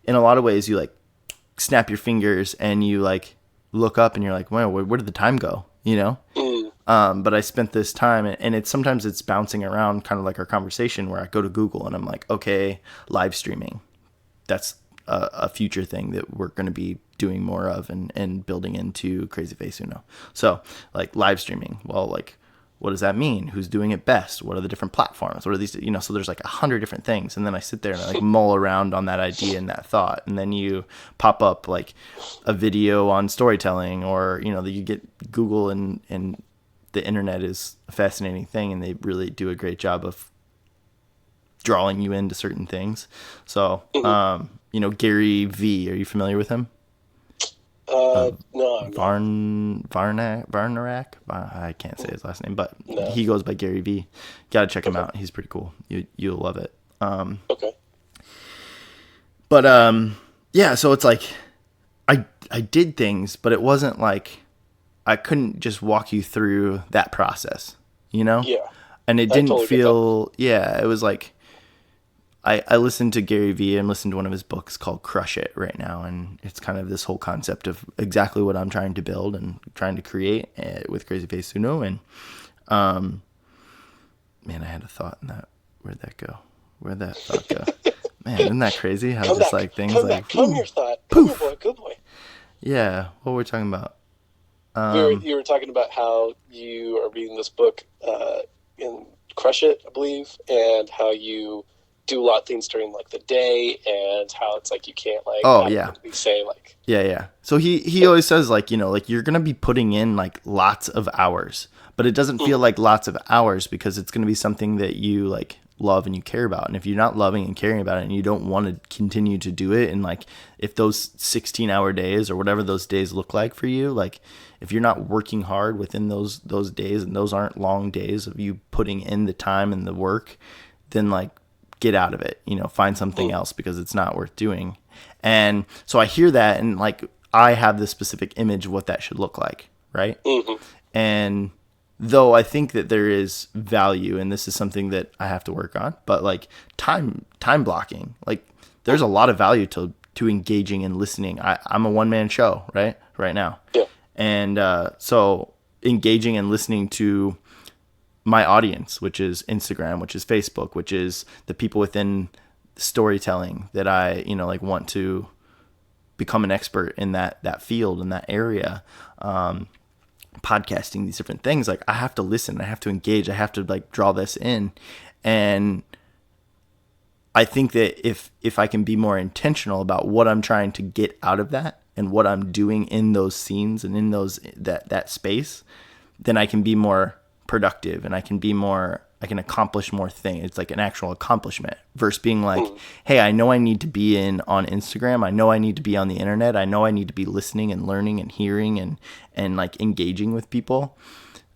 in a lot of ways you like snap your fingers and you like look up and you're like, wow, where did the time go? But I spent this time, and sometimes it's bouncing around, kind of like our conversation where I go to Google and I'm like, okay, live streaming. That's a future thing that we're going to be doing more of and building into CrazyFaceUno. So like live streaming, well, like what does that mean? Who's doing it best? What are the different platforms? What are these, so there's like 100 different things. And then I sit there and I like mull around on that idea and that thought. And then you pop up like a video on storytelling, or, that you get Google, and the internet is a fascinating thing. And they really do a great job of drawing you into certain things. So, Gary V, are you familiar with him? No, Varnarak. I can't say his last name, but he goes by Gary V. Gotta check him out. He's pretty cool. You'll love it. Okay. But so it's like I did things, but it wasn't like I couldn't just walk you through that process, Yeah. And it didn't feel, it was like, I listened to Gary Vee and listened to one of his books called Crush It right now. And it's kind of this whole concept of exactly what I'm trying to build and trying to create with CrazyFaceUno. And, man, I had a thought in that. Where'd that go? Man, isn't that crazy? How come just back, like things come like, back, come your thought. Poof. Good boy. Yeah. What were we talking about? You were talking about how you are reading this book in Crush It, I believe, and how you do a lot of things during like the day, and how it's like you can't like say like So he always says like you're gonna be putting in like lots of hours, but it doesn't feel like lots of hours because it's gonna be something that you like love and you care about. And if you're not loving and caring about it and you don't want to continue to do it, and like if those 16-hour days or whatever those days look like for you, like if you're not working hard within those days, and those aren't long days of you putting in the time and the work, then like get out of it, find something else because it's not worth doing. And so I hear that, and like I have this specific image of what that should look like, right? And though I think that there is value, and this is something that I have to work on, but like time blocking, like there's a lot of value to engaging and listening. I'm a one-man show, right now. Yeah. And so engaging and listening to my audience, which is Instagram, which is Facebook, which is the people within storytelling that I, like want to become an expert in that field, in that area, podcasting, these different things. Like I have to listen, I have to engage, I have to like draw this in. And I think that if I can be more intentional about what I'm trying to get out of that and what I'm doing in those scenes and in that space, then I can be more productive and I can accomplish more things. It's like an actual accomplishment versus being like, hey, I know I need to be on Instagram. I know I need to be on the internet. I know I need to be listening and learning and hearing and like engaging with people.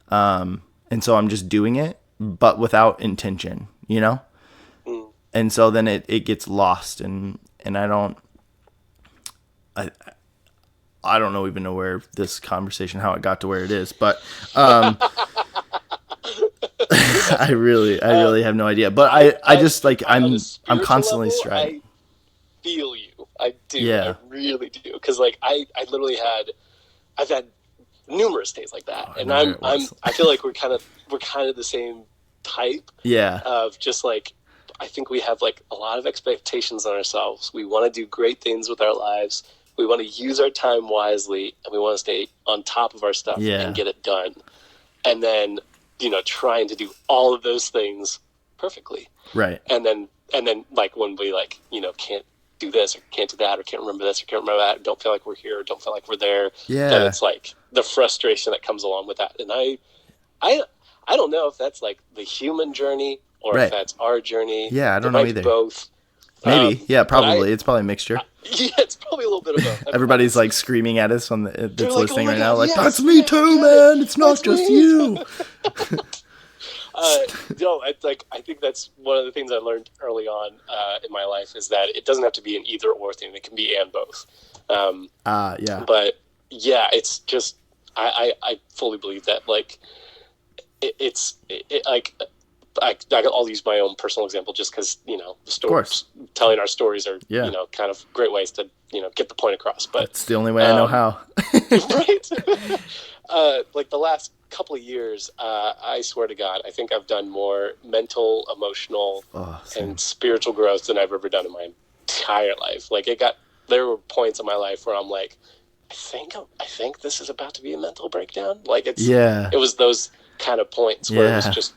And so I'm just doing it, but without intention, And so then it gets lost and I don't even know where this conversation, how it got to where it is, but I really have no idea. But I just like I'm constantly striving. I feel you. I do. Yeah. I really do. Because like I've had numerous days like that, and I feel like we're kind of the same type. Yeah. Of just like I think we have like a lot of expectations on ourselves. We want to do great things with our lives. We want to use our time wisely, and we want to stay on top of our stuff and get it done. And then, trying to do all of those things perfectly. Right. And then like when we like, can't do this or can't do that or can't remember this or can't remember that, don't feel like we're here or don't feel like we're there. Yeah. Then it's like the frustration that comes along with that. And I don't know if that's like the human journey or if that's our journey. Yeah, I don't know either. Both. Maybe. Probably. It's probably a mixture. It's probably a little bit of both. Everybody's like screaming at us that's listening right now. Like, yes, that's me too, man. It's not just you. It's like I think that's one of the things I learned early on in my life is that it doesn't have to be an either or thing. It can be and both. Yeah. But yeah, it's just I fully believe that like it's like. I'll use my own personal example just because, the stories, telling our stories are, kind of great ways to, get the point across. But it's the only way I know how. Right. Like the last couple of years, I swear to God, I think I've done more mental, emotional, and spiritual growth than I've ever done in my entire life. Like there were points in my life where I'm like, I think this is about to be a mental breakdown. Like it was those kind of points where it was just,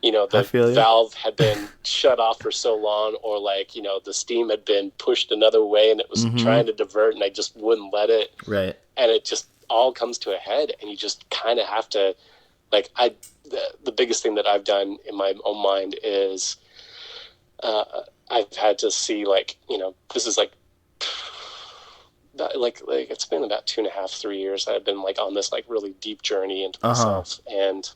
the valve had been shut off for so long, or like, the steam had been pushed another way and it was trying to divert and I just wouldn't let it. Right. And it just all comes to a head and you just kind of have to, like, the biggest thing that I've done in my own mind is I've had to see, like, this is like it's been about 2.5, 3 years. I've been like on this like really deep journey into myself, and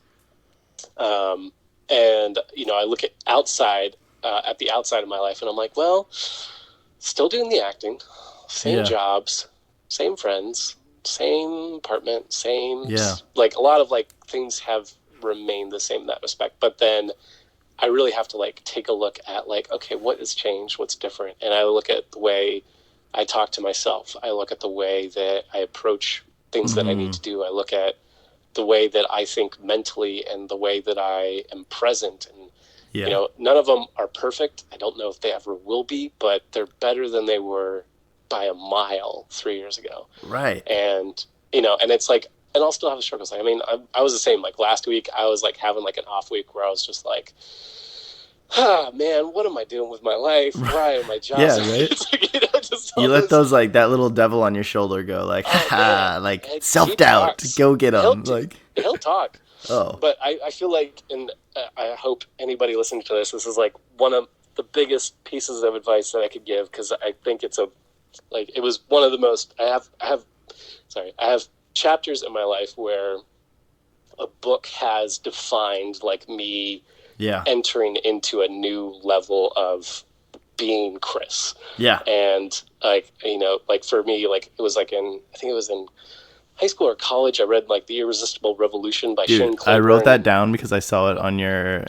I look at the outside of my life, and I'm like, well, still doing the acting, same jobs, same friends, same apartment, like a lot of like things have remained the same in that respect. But then I really have to like take a look at like, okay, what has changed? What's different? And I look at the way I talk to myself. I look at the way that I approach things that I need to do. I look at the way that I think mentally and the way that I am present. And, none of them are perfect. I don't know if they ever will be, but they're better than they were by a mile 3 years ago. Right. And, and it's like, and I'll still have struggles. I mean, I was the same. Like last week, I was like having like an off week where I was just like, man, what am I doing with my life? Why am I jobs? Yeah, right. It's like, you let those like that little devil on your shoulder go, like, like self-doubt, go get him. He'll talk. Oh, but I feel like, and I hope anybody listening to this is like one of the biggest pieces of advice that I could give, because I think it was one of the most. I have chapters in my life where a book has defined like me entering into a new level of being Chris. Yeah. And like, like for me, like it was like I think it was in high school or college, I read like The Irresistible Revolution by Shane Claiborne. I wrote that down because I saw it on your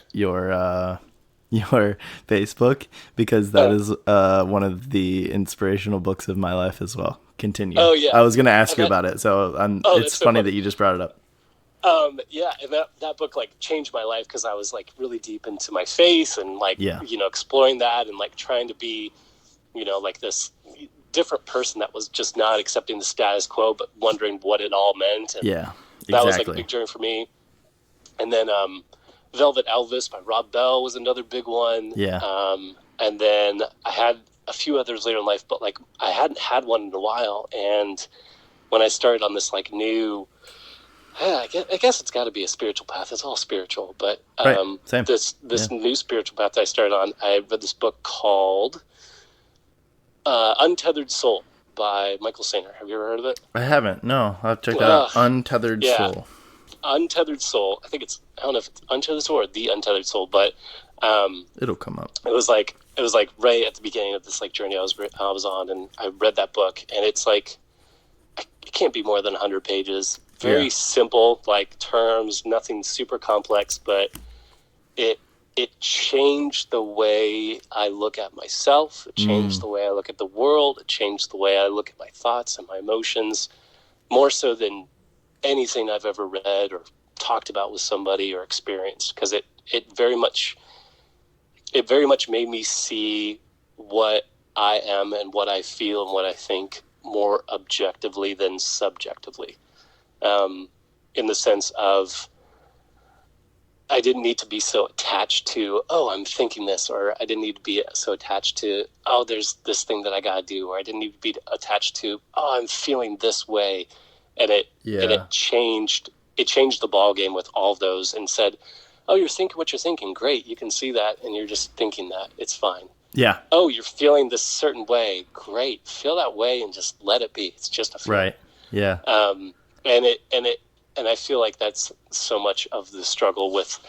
Facebook, because that is one of the inspirational books of my life as well. Continue. Oh yeah. I was going to ask you about it, so it's funny that you just brought it up. And that book like changed my life, because I was like really deep into my faith and like exploring that and like trying to be like this different person that was just not accepting the status quo but wondering what it all meant. And that was like a big journey for me. And then Velvet Elvis by Rob Bell was another big one. And then I had a few others later in life, but like I hadn't had one in a while. And when I started on this like new, I guess it's got to be a spiritual path. It's all spiritual, but Same. This new spiritual path that I started on, I read this book called Untethered Soul by Michael Sainer. Have you ever heard of it? I haven't. No, I'll check that out. Untethered Soul. Untethered Soul. I don't know if it's Untethered Soul or The Untethered Soul, but it'll come up. It was like right at the beginning of this like journey I was on, and I read that book, and it's like it can't be more than 100 pages. Very simple, like terms, nothing super complex, but it changed the way I look at myself. It changed the way I look at the world. It changed the way I look at my thoughts and my emotions, more so than anything I've ever read or talked about with somebody or experienced, because it very much made me see what I am and what I feel and what I think more objectively than subjectively. In the sense of, I didn't need to be so attached to, I'm thinking this, or I didn't need to be so attached to, there's this thing that I gotta do, or I didn't need to be attached to, I'm feeling this way. And it changed the ball game with all of those, and said, you're thinking what you're thinking. Great. You can see that. And you're just thinking that. It's fine. Yeah. You're feeling this certain way. Great. Feel that way and just let it be. It's just a feeling. Right. Yeah. And I feel like that's so much of the struggle with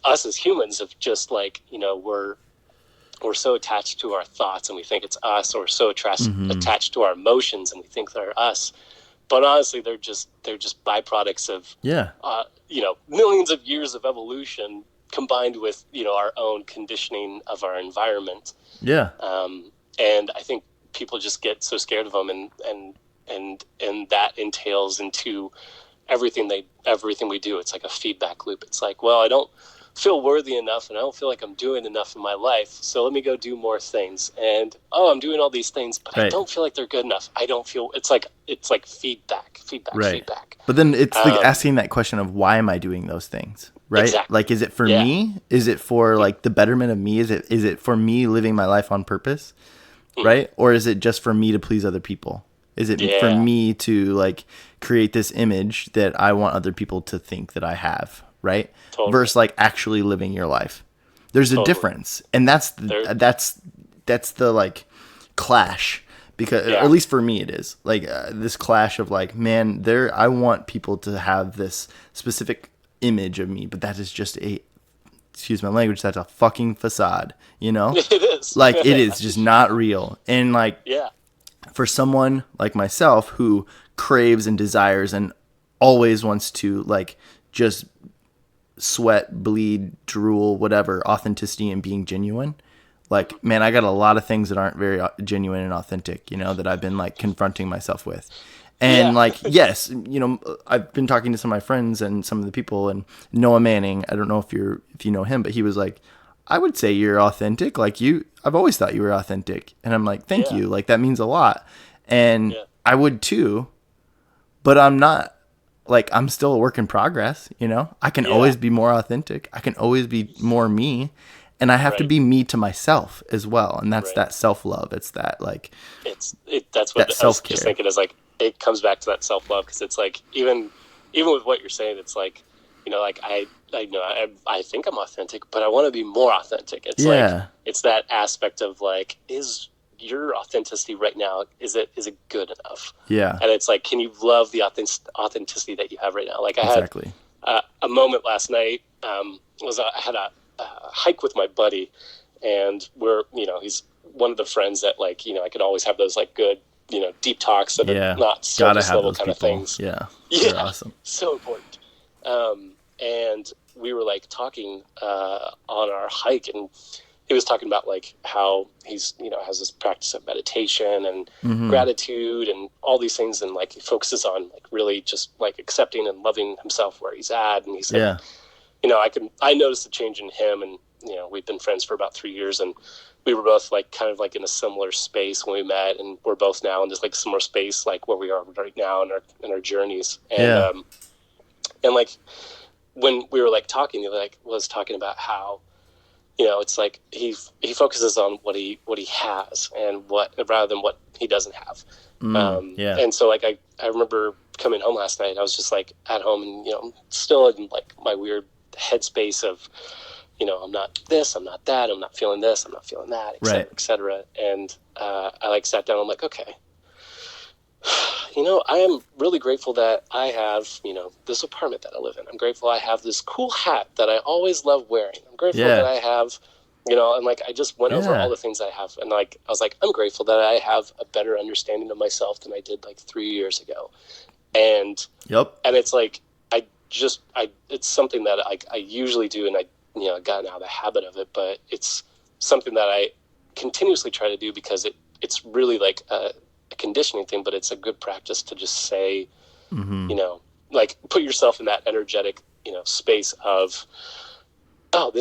us as humans, of just like, we're so attached to our thoughts and we think it's us, or so attached to our emotions and we think they're us. But honestly, they're just byproducts of, millions of years of evolution combined with, our own conditioning of our environment. Yeah. And I think people just get so scared of them, and that entails into everything we do. It's like a feedback loop. It's like, well, I don't feel worthy enough, and I don't feel like I'm doing enough in my life, so let me go do more things. And I'm doing all these things, but I don't feel like they're good enough. I don't feel. It's like feedback. But then it's like asking that question of, why am I doing those things? Right? Exactly. Like, is it for me? Is it for like the betterment of me? Is it for me living my life on purpose? Right? Or is it just for me to please other people? Is it for me to like create this image that I want other people to think that I have? Right? Totally. Versus like actually living your life. There's a difference, and that's the like clash, because at least for me it is like this clash of like, man, I want people to have this specific image of me, but that is just excuse my language, that's a fucking facade, you know? It is. Like, it is just not real. And like, for someone like myself who craves and desires and always wants to like just sweat, bleed, drool, whatever, authenticity and being genuine, like, man, I got a lot of things that aren't very genuine and authentic, you know, that I've been like confronting myself with. And like, yes, you know, I've been talking to some of my friends and some of the people, and Noah Manning, I don't know if you know him, but he was like, I would say you're authentic. Like I've always thought you were authentic. And I'm like, thank you. Like, that means a lot. And I would too, but I'm not, like, I'm still a work in progress. You know, I can always be more authentic. I can always be more me. And I have to be me to myself as well. And that's that self-love. It's that, like, that's what I was just thinking, is like, it comes back to that self-love, because it's like, even with what you're saying, it's like, you know, like I think I'm authentic, but I want to be more authentic. It's like, it's that aspect of like, is your authenticity right now, is it good enough? Yeah. And it's like, can you love the authenticity that you have right now? Like, I had a moment last night. I had a hike with my buddy, and he's one of the friends that, like, you know, I could always have those like good, you know, deep talks that are not surface level kind of things. Yeah. They're awesome. So important. And we were like talking on our hike, and he was talking about like how he's, you know, has this practice of meditation and gratitude and all these things, and like he focuses on like really just like accepting and loving himself where he's at. And he said, you know, I noticed a change in him, and, you know, we've been friends for about 3 years, and we were both like kind of like in a similar space when we met, and we're both now in this like similar space, like where we are right now in our journeys. And and like when we were like talking, he like was talking about how, you know, it's like he focuses on what he has, and rather than what he doesn't have. And so like I remember coming home last night, I was just like at home, and, you know, still in like my weird headspace of, you know, I'm not this, I'm not that, I'm not feeling this, I'm not feeling that, et cetera, et cetera. And I like sat down, I'm like, okay, you know, I am really grateful that I have, you know, this apartment that I live in. I'm grateful I have this cool hat that I always love wearing. I'm grateful that I have, you know, and like I just went over all the things I have, and like I was like, I'm grateful that I have a better understanding of myself than I did like 3 years ago. And and it's like it's something that I usually do, and I, you know, gotten out of the habit of it, but it's something that I continuously try to do, because it's really like a conditioning thing, but it's a good practice to just say, you know, like put yourself in that energetic, you know, space of, oh,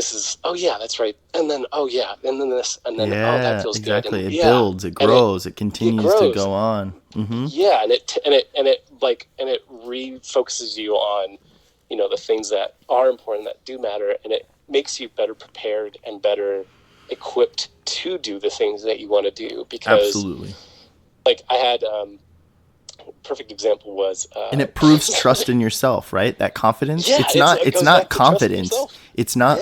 yeah, that's right. And then, oh yeah. And then this, and then, oh, that feels good. And, it builds, it grows, it continues to go on. Yeah. And it refocuses you on, you know, the things that are important, that do matter. And it makes you better prepared and better equipped to do the things that you want to do. Because like I had, perfect example was, and it proves trust in yourself, right? That confidence. It's not confidence. It's not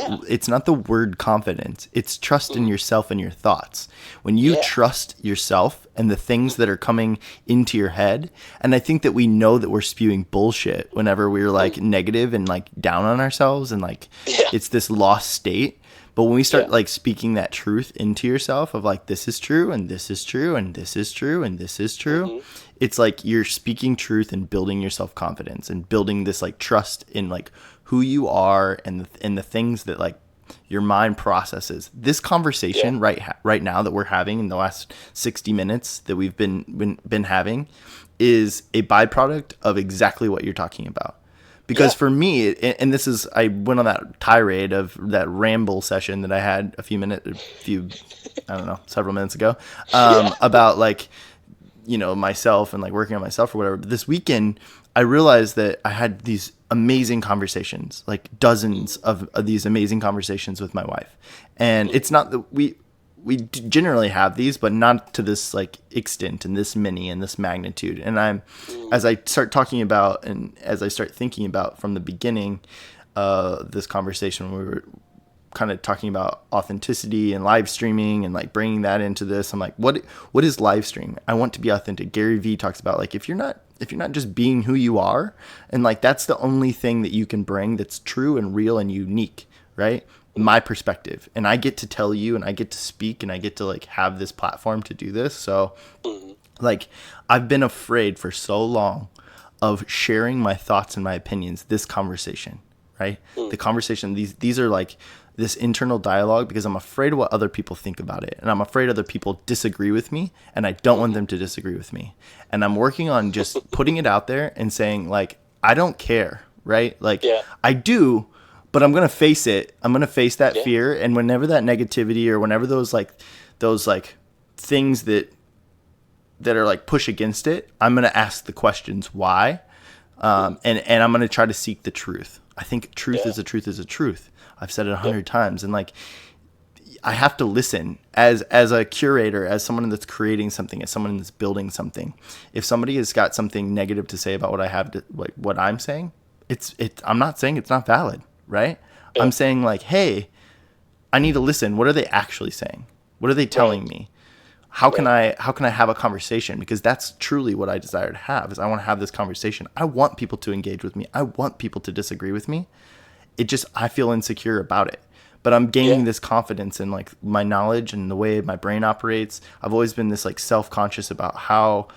the word confidence. It's trust in yourself and your thoughts. When you trust yourself and the things that are coming into your head, and I think that we know that we're spewing bullshit whenever we're like negative and like down on ourselves, and like it's this lost state. But when we start like speaking that truth into yourself of like, this is true, and this is true, and this is true, and this is true, it's like you're speaking truth and building your self-confidence and building this like trust in like who you are and the things that like your mind processes. This conversation right now that we're having in the last 60 minutes that we've been having is a byproduct of exactly what you're talking about. Because for me, and this is, I went on that tirade of that ramble session that I had several minutes ago, about like, you know, myself and like working on myself or whatever. But this weekend, I realized that I had these amazing conversations, like dozens of these amazing conversations with my wife. And it's not that we generally have these, but not to this like extent and this many and this magnitude. And as I start talking about, and as I start thinking about from the beginning, this conversation when we were kind of talking about authenticity and live streaming and like bringing that into this. I'm like, what is live stream? I want to be authentic. Gary Vee talks about like, if you're not just being who you are, and like, that's the only thing that you can bring that's true and real and unique, right? My perspective. And I get to tell you, and I get to speak, and I get to like have this platform to do this. So like, I've been afraid for so long of sharing my thoughts and my opinions, this conversation, right? The conversation, these are like this internal dialogue, because I'm afraid of what other people think about it. And I'm afraid other people disagree with me, and I don't want them to disagree with me. And I'm working on just putting it out there and saying like, I don't care, right? Like I do, but I'm going to face it. I'm going to face that fear. And whenever that negativity, or whenever those things that are like push against it, I'm going to ask the questions why. And I'm going to try to seek the truth. I think truth is a truth is a truth. I've said it 100 times. And like, I have to listen as a curator, as someone that's creating something, as someone that's building something. If somebody has got something negative to say about what I have to, like what I'm saying, I'm not saying it's not valid, right? Yeah. I'm saying like, hey, I need to listen. What are they actually saying? What are they telling me? How can I have a conversation? Because that's truly what I desire to have, is I want to have this conversation. I want people to engage with me. I want people to disagree with me. I feel insecure about it, but I'm gaining this confidence in like my knowledge and the way my brain operates. I've always been this like self-conscious about how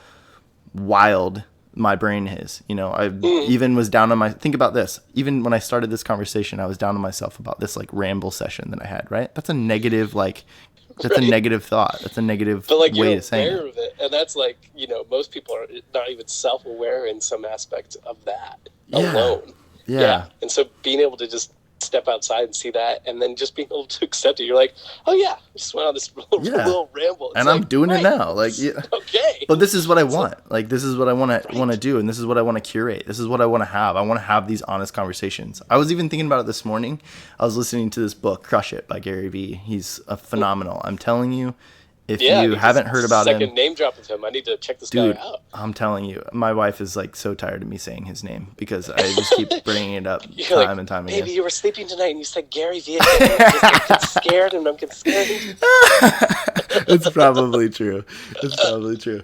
wild my brain is. You know, I even was down on think about this. Even when I started this conversation, I was down on myself about this like ramble session that I had, right? That's a negative, like, that's a negative thought. That's a negative way of saying it. Of it. And that's like, you know, most people are not even self-aware in some aspect of that alone. Yeah. And so being able to just step outside and see that, and then just being able to accept it, you're like, oh yeah, I just went on this little ramble. It's and like, I'm doing it now. Like, okay. But this is what I want. Like, this is what I want to do, and this is what I want to curate. This is what I want to have. I want to have these honest conversations. I was even thinking about it this morning. I was listening to this book, Crush It by Gary Vee. He's a phenomenal. I'm telling you. If you haven't heard about him, second name drop of him, I need to check this guy out. I'm telling you, my wife is like so tired of me saying his name, because I just keep bringing it up time and time again. Baby, you were sleeping tonight and you said Gary Vee. I'm getting scared and I'm getting scared. It's probably true. It's probably true.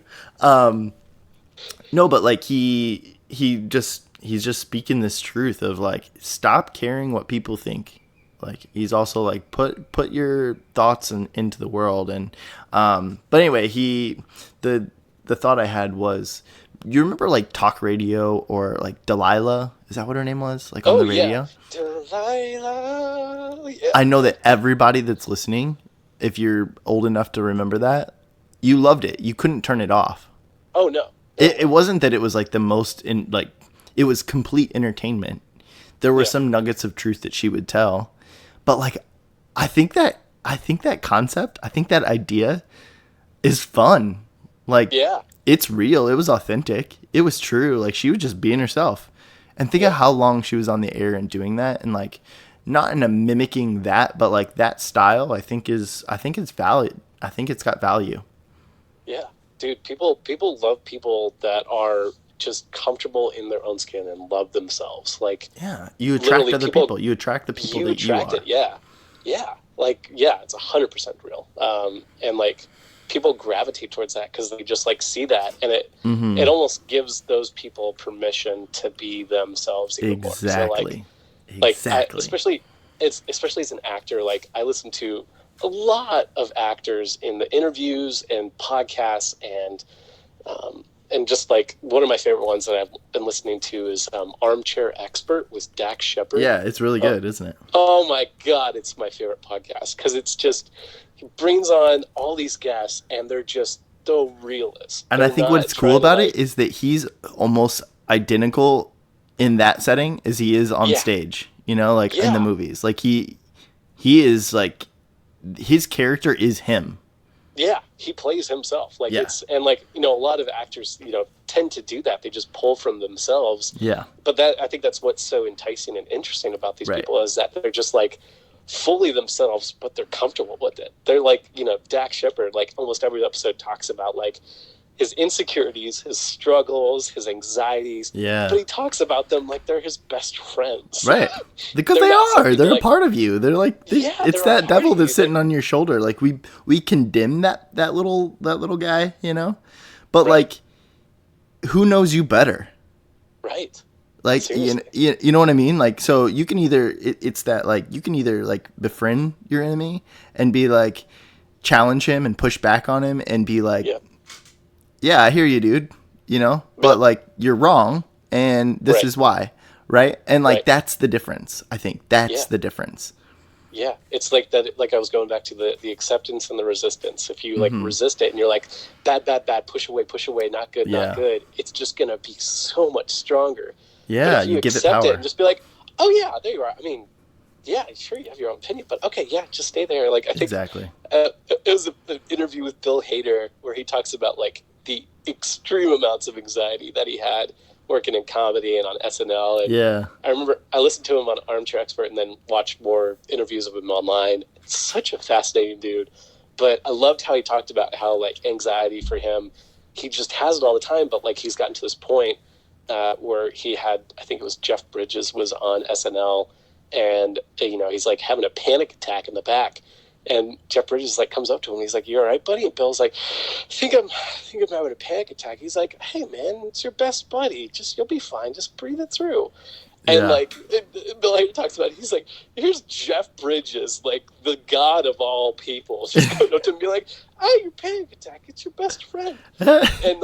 No, but like he's just speaking this truth of like, stop caring what people think. Like, he's also like, put your thoughts into the world. And but anyway, the thought I had was, you remember like talk radio, or like Delilah? Is that what her name was? Like on the radio? Delilah. Yeah. I know that everybody that's listening, if you're old enough to remember that, you loved it. You couldn't turn it off. Oh no. It wasn't that it was like the most it was complete entertainment. There were some nuggets of truth that she would tell. But like, I think that concept, I think that idea is fun. Like, it's real. It was authentic. It was true. Like, she was just being herself. And think of how long she was on the air and doing that. And like, not in a mimicking that, but like that style, I think it's valid. I think it's got value. Yeah, dude, people love people that are just comfortable in their own skin and love themselves. Like, you attract other people. You attract the people that you are. Like, it's 100% real. And like, people gravitate towards that because they just like see that, and it almost gives those people permission to be themselves even more. So especially as an actor, like, I listen to a lot of actors in the interviews and podcasts, and just like, one of my favorite ones that I've been listening to is Armchair Expert with Dax Shepard. Yeah, it's really good, isn't it? Oh my God, it's my favorite podcast, because it's just, he brings on all these guests and they're just the realest. And I think what's cool about it is that he's almost identical in that setting as he is on stage, you know, like in the movies. Like he is like, his character is him. Yeah, he plays himself. Like, it's, and like, you know, a lot of actors, you know, tend to do that. They just pull from themselves. Yeah. But I think that's what's so enticing and interesting about these people, is that they're just like fully themselves, but they're comfortable with it. They're like, you know, Dax Shepard, like almost every episode talks about like his insecurities, his struggles, his anxieties. Yeah. But he talks about them like they're his best friends. Right. Because they are. They're a part of you. They're like, it's that devil that's sitting on your shoulder. Like we condemn that little guy, you know? But like, who knows you better? Right. Like, you know what I mean? Like, so you can either, it's that like, you can either like befriend your enemy and be like, challenge him and push back on him and be like, yeah, I hear you, dude, you know, but like you're wrong and this is why, right? And like that's the difference. I think that's the difference. Yeah, it's like that. Like I was going back to the acceptance and the resistance. If you like resist it and you're like bad, push away, not good, not good, it's just gonna be so much stronger. Yeah, you give it power. Accept it and just be like, oh yeah, there you are. I mean, yeah, sure, you have your own opinion, but okay, yeah, just stay there. Like I think exactly. It was an interview with Bill Hader where he talks about like the extreme amounts of anxiety that he had working in comedy and on SNL. And I remember I listened to him on Armchair Expert and then watched more interviews of him online. It's such a fascinating dude. But I loved how he talked about how like anxiety for him, he just has it all the time, but like he's gotten to this point where he had, I think it was Jeff Bridges was on SNL, and you know, he's like having a panic attack in the back. And Jeff Bridges like comes up to him. He's like, "You all right, buddy?" And Bill's like, I think I'm having a panic attack." He's like, "Hey, man, it's your best buddy. You'll be fine. Just breathe it through." And like Bill Hader talks about it. He's like, here's Jeff Bridges, like the god of all people, just going up to him and be like, "Oh, your panic attack. It's your best friend." and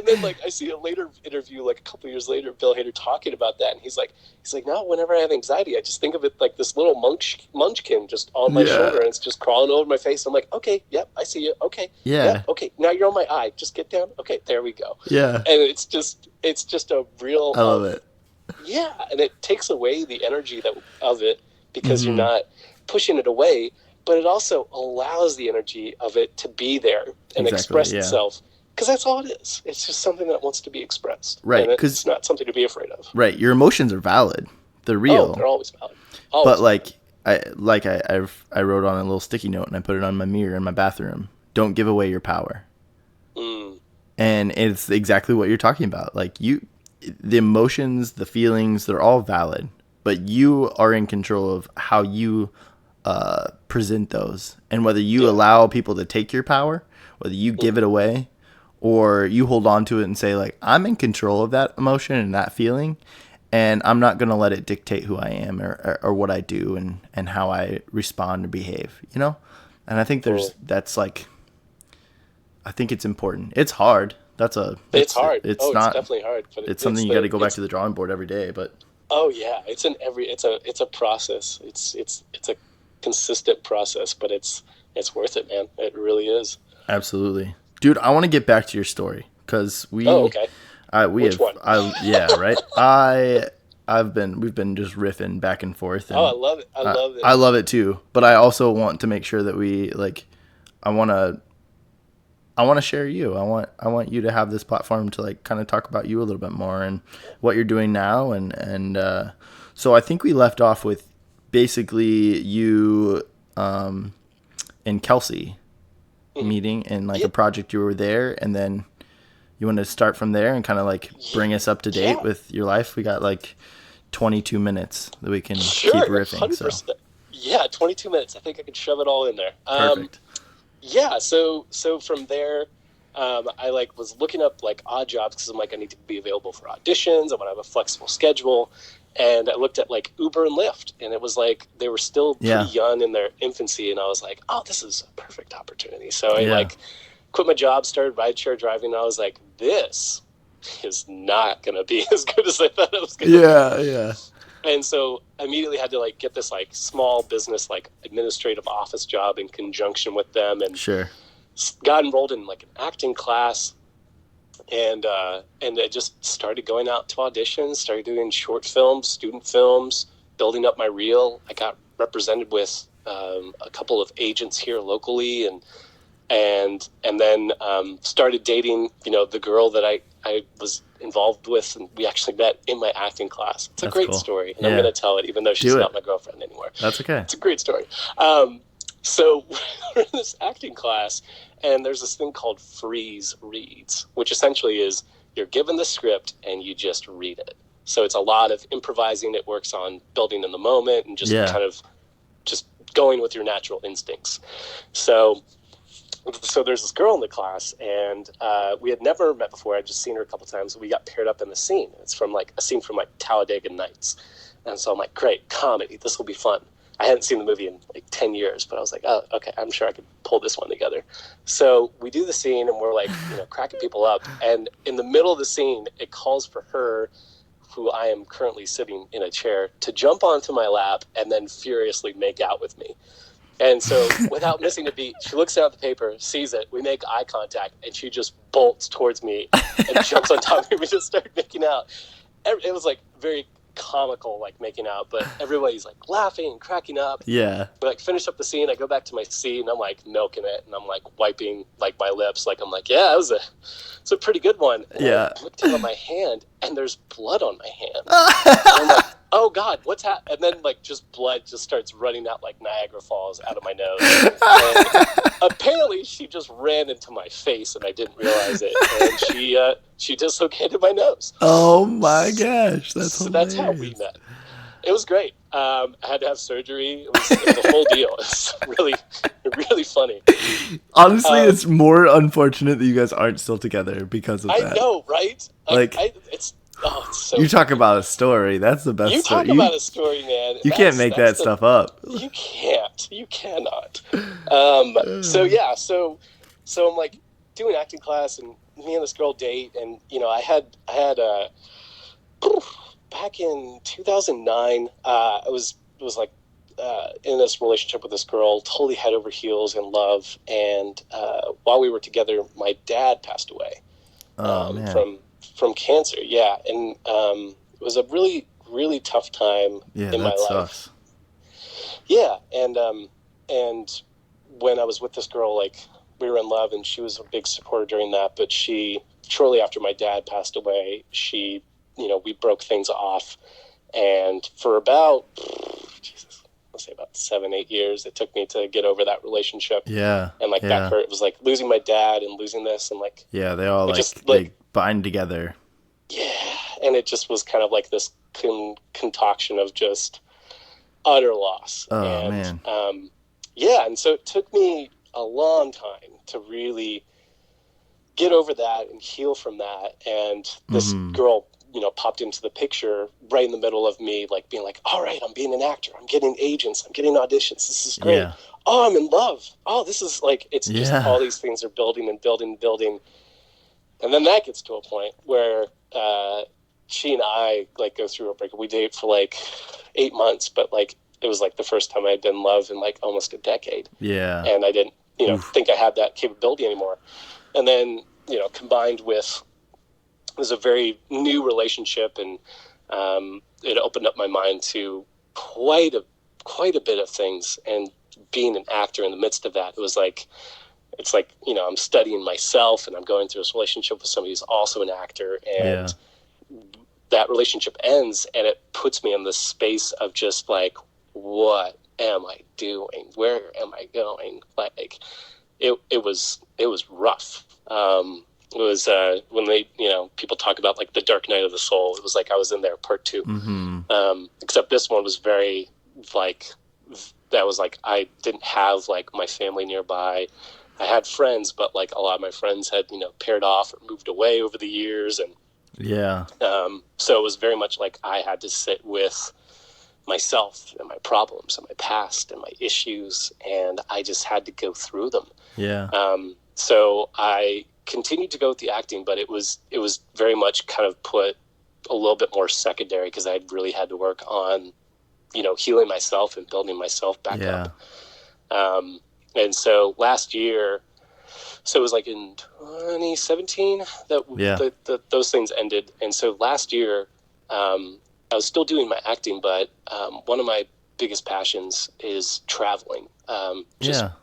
then I see a later interview, like a couple years later, Bill Hader talking about that, and he's like, "No, whenever I have anxiety, I just think of it like this little munchkin just on my shoulder, and it's just crawling over my face. I'm like, okay, yep, I see you. Okay, okay, now you're on my eye. Just get down. Okay, there we go. Yeah, and it's just a real. I love it. Yeah, and it takes away the energy of it because you're not pushing it away, but it also allows the energy of it to be there and express itself. Because that's all it is. It's just something that wants to be expressed. Right. Because it's not something to be afraid of. Right. Your emotions are valid. They're real. Oh, they're always valid. But I wrote on a little sticky note and I put it on my mirror in my bathroom. Don't give away your power. And it's exactly what you're talking about. Like the emotions, the feelings, they're all valid, but you are in control of how you present those, and whether you allow people to take your power, whether you give it away, or you hold on to it and say like, I'm in control of that emotion and that feeling, and I'm not going to let it dictate who I am or what I do and how I respond or behave, you know? And I think that's like, I think it's important. It's hard. It's hard. It's definitely hard. But it's something you got to go back to the drawing board every day. But it's a process. It's a consistent process, but it's worth it, man. It really is. Absolutely, dude. I want to get back to your story because we. Oh, okay. Which one? Right. We've been just riffing back and forth. And, I love it. I love it too. But I also want to make sure that we like. I want to share you. I want you to have this platform to like kind of talk about you a little bit more and what you're doing now. And so I think we left off with basically you and Kelsey meeting and like a project you were there, and then you want to start from there and kind of like bring us up to date with your life. We got like 22 minutes that we can keep riffing. 100%. So. Yeah, 22 minutes. I think I could shove it all in there. Perfect. Yeah, so from there, I like was looking up like odd jobs because I'm like I need to be available for auditions. I want to have a flexible schedule, and I looked at like Uber and Lyft, and it was like they were still pretty young in their infancy, and I was like, oh, this is a perfect opportunity. So I like quit my job, started rideshare driving, and I was like, this is not gonna be as good as I thought it was gonna be. Yeah. And so I immediately had to like get this like small business like administrative office job in conjunction with them, and got enrolled in like an acting class, and I just started going out to auditions, started doing short films, student films, building up my reel. I got represented with a couple of agents here locally, and then started dating, the girl that I was involved with, and we actually met in my acting class. It's a great story, and I'm going to tell it, even though she's not my girlfriend anymore. That's okay. It's a great story. So we're in this acting class, and there's this thing called freeze reads, which essentially is you're given the script and you just read it. So it's a lot of improvising. It works on building in the moment and just kind of just going with your natural instincts. So there's this girl in the class, and we had never met before. I'd just seen her a couple times. We got paired up in the scene. It's from like a scene from like Talladega Nights. And so I'm like, great, comedy. This will be fun. I hadn't seen the movie in like 10 years, but I was like, oh, okay, I'm sure I could pull this one together. So we do the scene, and we're like, cracking people up. And in the middle of the scene, it calls for her, who I am currently sitting in a chair, to jump onto my lap and then furiously make out with me. And so without missing a beat, she looks down at the paper, sees it, we make eye contact, and she just bolts towards me and jumps on top of me. We just start making out. It was like very comical, like making out, but everybody's like laughing and cracking up. Yeah. We like finish up the scene. I go back to my seat, and I'm like milking it, and I'm like wiping like my lips, like I'm like, yeah, it's a pretty good one. And I looked down at my hand, and there's blood on my hand. And I'm like, oh God, what's happening? And then like just blood just starts running out like Niagara Falls out of my nose. And apparently she just ran into my face, and I didn't realize it. And she dislocated my nose. Oh my gosh, that's how we met. It was great. I had to have surgery. It was a whole deal. It's really, really funny. Honestly, it's more unfortunate that you guys aren't still together because of that. I know, right? It's so you talk about a story. That's the best. You talk about a story, man. You can't make that stuff up. You can't. You cannot. So I'm like doing acting class, and me and this girl date, and I had back in 2009, I was like in this relationship with this girl, totally head over heels in love, and while we were together, my dad passed away from cancer. Yeah, and it was a really, really tough time in my life. Sucks. Yeah, and when I was with this girl, like we were in love, and she was a big supporter during that. But shortly after my dad passed away, we broke things off, and for about, let's say about 7-8 years, it took me to get over that relationship. Yeah. And that hurt. It was like losing my dad and losing this, and like, yeah, they all they bind together. Yeah. And it just was kind of like this concoction of just utter loss. Oh, man. And so it took me a long time to really get over that and heal from that. And this girl, popped into the picture right in the middle of me, like being like, all right, I'm being an actor. I'm getting agents. I'm getting auditions. This is great. Yeah. Oh, I'm in love. Oh, this is like, it's just all these things are building and building and building. And then that gets to a point where she and I like go through a breakup. We date for like 8 months, but like it was like the first time I'd been in love in like almost a decade. Yeah. And I didn't, think I had that capability anymore. And then, combined with, it was a very new relationship, and it opened up my mind to quite a bit of things. And being an actor in the midst of that, it's like, I'm studying myself, and I'm going through this relationship with somebody who's also an actor, and that relationship ends, and it puts me in this space of just like, what am I doing? Where am I going? Like, it was rough. It was when they, people talk about like the dark night of the soul. It was like I was in there, part 2. Mm-hmm. Except this one was very like, that was like, I didn't have like my family nearby. I had friends, but like a lot of my friends had, paired off or moved away over the years. And so it was very much like I had to sit with myself and my problems and my past and my issues, and I just had to go through them. Yeah. So I continued to go with the acting, but it was very much kind of put a little bit more secondary because I really had to work on, healing myself and building myself back up. And so last year, so it was like in 2017 that those things ended. And so last year, I was still doing my acting, but one of my biggest passions is traveling.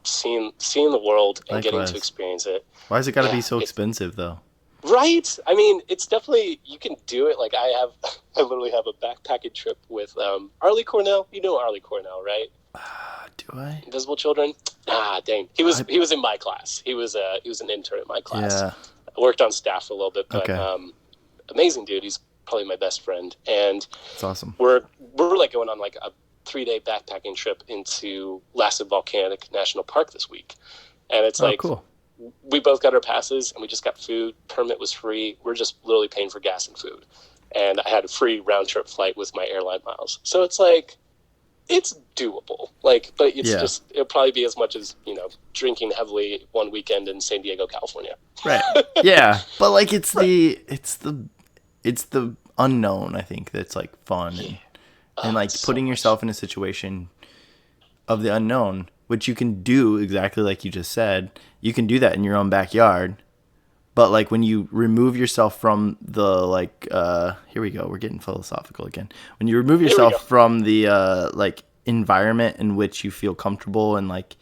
Seeing the world and getting to experience it. Why has it got to be so expensive, though? Right? I mean, it's definitely, you can do it. Like I literally have a backpacking trip with Arlie Cornell. You know Arlie Cornell, right? Do I? Invisible Children? Dang. He was in my class. He was an intern in my class. Yeah. I worked on staff for a little bit, but Okay. Amazing dude. He's probably my best friend. And That's awesome. we're like going on like a 3-day backpacking trip into Lassen Volcanic National Park this week. And it's cool. We both got our passes and we just got food. Permit was free. We're just literally paying for gas and food. And I had a free round trip flight with my airline miles. So it's like, it's doable. Like, but it's just, it'll probably be as much as, drinking heavily one weekend in San Diego, California. Right. Yeah. But like, it's the unknown, I think, that's like fun and like putting yourself in a situation of the unknown, which you can do exactly like you just said. You can do that in your own backyard. But like when you remove yourself from the like, here we go, we're getting philosophical again. When you remove yourself from the like environment in which you feel comfortable and like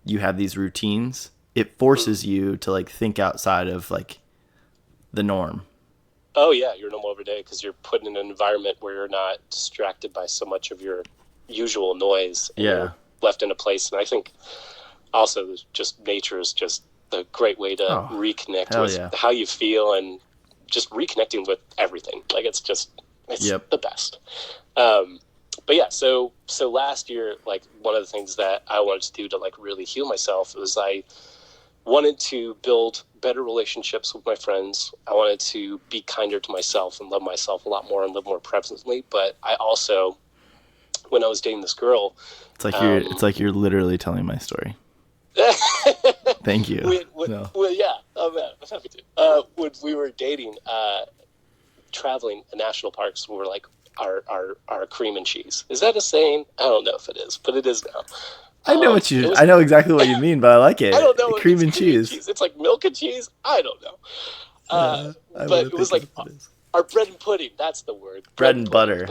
you have these routines, it forces you to like think outside of like the norm. Oh yeah, your normal everyday, because you're put in an environment where you're not distracted by so much of your usual noise. And you're left in a place, and I think also just nature is just a great way to reconnect with how you feel and just reconnecting with everything. Like it's the best. But yeah, so last year, like one of the things that I wanted to do to like really heal myself was I wanted to build better relationships with my friends. I wanted to be kinder to myself and love myself a lot more and live more presently. But I also, when I was dating this girl, it's like you're literally telling my story. Thank you. Well, yeah, I'm happy to. When we were dating, traveling in national parks were like our cream and cheese. Is that a saying? I don't know if it is, but it is now. I know I know exactly what you mean, but I like it. I don't know. Cream and cheese. It's like milk and cheese. I don't know. But it was like our bread and pudding. That's the word. Bread and butter.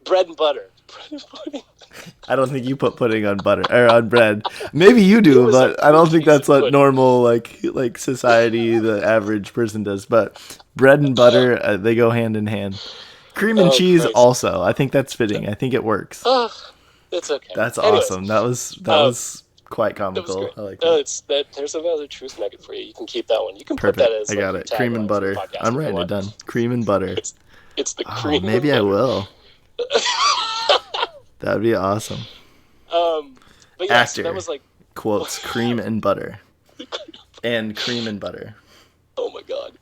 Bread and butter. Bread and pudding. I don't think you put pudding on butter or on bread. Maybe you do, but I don't think that's what normal like society, the average person does. But bread and butter, they go hand in hand. Cream and cheese also. I think that's fitting. I think it works. It's okay. That's awesome. That was quite comical. I like that. There's another truth nugget for you. You can keep that one. You can Perfect. put that as I got it. Cream and butter. I'm writing it down. Cream and butter. It's the cream. Maybe I will. That'd be awesome. But yeah, Actor so that was like quotes cream and butter, and cream and butter. Oh my god.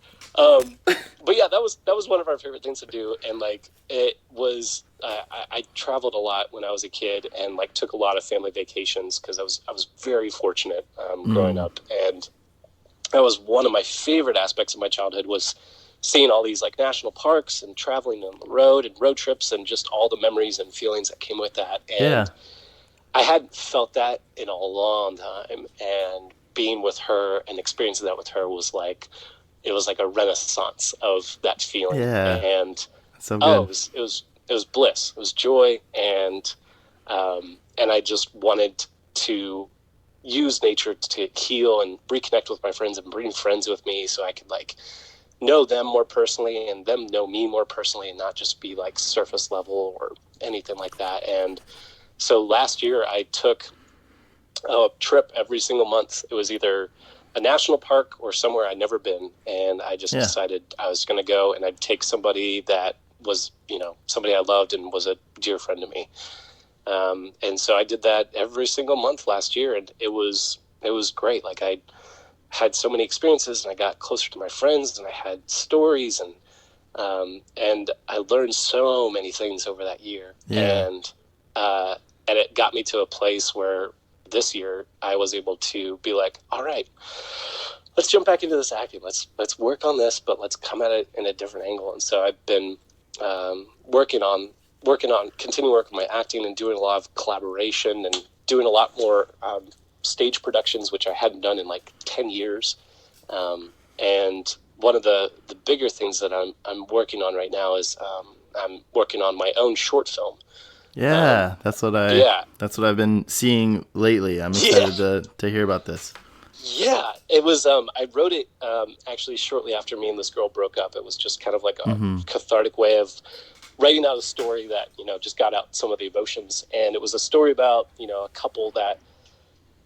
But yeah, that was one of our favorite things to do, and like it was. I traveled a lot when I was a kid, and like took a lot of family vacations because I was very fortunate growing up, and that was one of my favorite aspects of my childhood was seeing all these like national parks and traveling on the road and road trips and just all the memories and feelings that came with that. And I hadn't felt that in a long time, and being with her and experiencing that with her was like, it was like a renaissance of that feeling. Yeah. And so good. It was bliss. It was joy. And I just wanted to use nature to heal and reconnect with my friends and bring friends with me so I could like know them more personally and them know me more personally and not just be like surface level or anything like that. And so last year I took a trip every single month. It was either a national park or somewhere I'd never been. And I just decided I was going to go and I'd take somebody that was, somebody I loved and was a dear friend to me. And so I did that every single month last year, and it was great. Like I had so many experiences, and I got closer to my friends, and I had stories, and I learned so many things over that year. Yeah. And it got me to a place where this year I was able to be like, all right, let's jump back into this acting. Let's work on this, but let's come at it in a different angle. And so I've been continuing work on my acting and doing a lot of collaboration and doing a lot more stage productions, which I hadn't done in like 10 years. And one of the bigger things that I'm working on right now is I'm working on my own short film. Yeah, that's what I've been seeing lately. I'm excited to hear about this. Yeah, it was. I wrote it actually shortly after me and this girl broke up. It was just kind of like a cathartic way of writing out a story that, just got out some of the emotions. And it was a story about, a couple that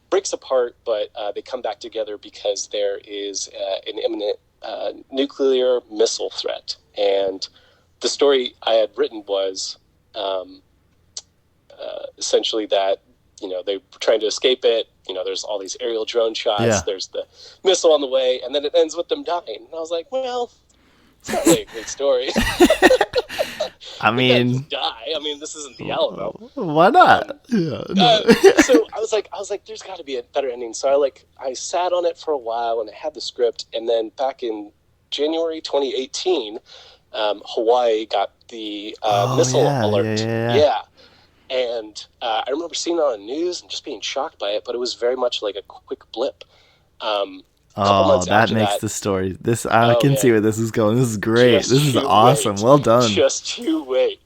breaks apart, but they come back together because there is an imminent nuclear missile threat. And the story I had written was essentially that, they were trying to escape it. There's all these aerial drone shots. Yeah. There's the missile on the way, and then it ends with them dying. And I was like, well, it's not really a great story. I mean, just die. I mean, this isn't the Alamo. Why not? So I was like, there's got to be a better ending. So I sat on it for a while, and I had the script. And then back in January 2018, Hawaii got the missile alert. Yeah. And I remember seeing it on the news and just being shocked by it, but it was very much like a quick blip. That makes the story. I can see where this is going. This is great. This is awesome. Well done. Just you wait.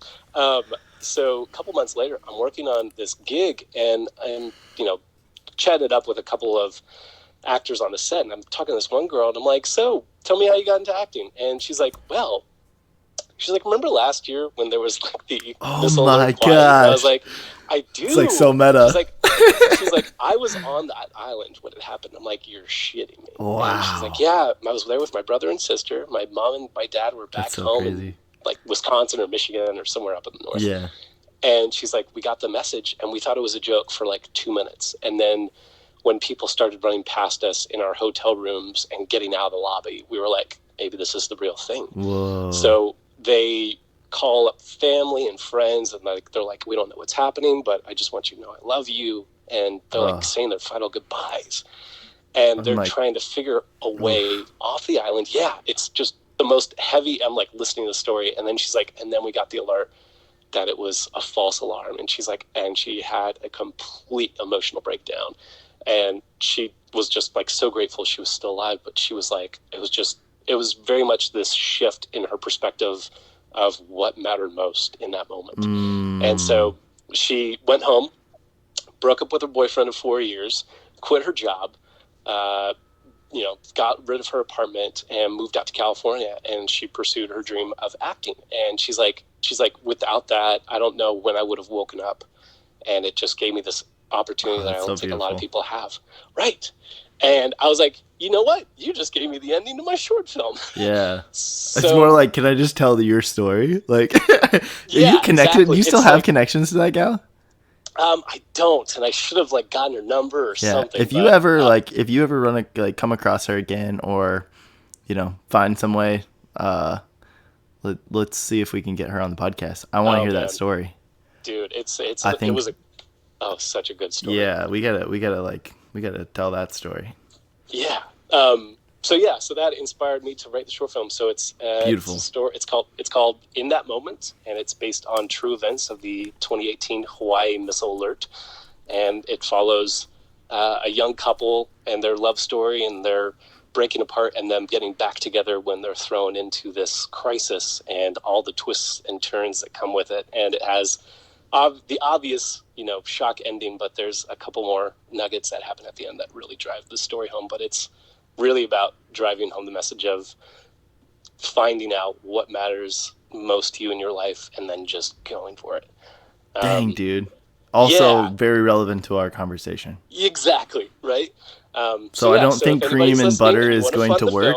So a couple months later, I'm working on this gig, and I'm, chatting it up with a couple of actors on the set, and I'm talking to this one girl, and I'm like, so tell me how you got into acting. And she's like, remember last year when there was like the missile? Oh my god! I was like, I do. It's like so meta. She's like, I was on that island when it happened. I'm like, you're shitting me. Wow. And she's like, yeah, I was there with my brother and sister. My mom and my dad were back home in like Wisconsin or Michigan or somewhere up in the north. Yeah. And she's like, we got the message and we thought it was a joke for like 2 minutes. And then when people started running past us in our hotel rooms and getting out of the lobby, we were like, maybe this is the real thing. Whoa. So they call up family and friends, and they're like, we don't know what's happening, but I just want you to know I love you. And they're like saying their final goodbyes. And they're trying to figure a way off the island. Yeah, it's just the most heavy. I'm like listening to the story, and then she's like, and then we got the alert that it was a false alarm. And she's like, and she had a complete emotional breakdown. And she was just like so grateful she was still alive, but she was like, it was very much this shift in her perspective of what mattered most in that moment. And so she went home, broke up with her boyfriend of 4 years, quit her job, got rid of her apartment and moved out to California, and she pursued her dream of acting. And she's like, without that, I don't know when I would have woken up. And it just gave me this opportunity that I don't think a lot of people have. Right. And I was like, you know what? You just gave me the ending to my short film. Yeah. So, it's more like, can I just tell your story? Like, are you connected? Exactly. Do you still have connections to that gal? I don't, and I should have gotten her number or something. If you ever come across her again, or find some way, let's see if we can get her on the podcast. I want to hear that story, dude. It was such a good story. Yeah, we gotta tell that story. Yeah. So that inspired me to write the short film. So it's beautiful. It's called In That Moment, and it's based on true events of the 2018 Hawaii missile alert, and it follows a young couple and their love story and their breaking apart and them getting back together when they're thrown into this crisis and all the twists and turns that come with it. And it has the obvious, shock ending, but there's a couple more nuggets that happen at the end that really drive the story home. But it's really about driving home the message of finding out what matters most to you in your life and then just going for it. Dang, dude. Also very relevant to our conversation. Exactly, right? So I don't think cream and butter is going to work.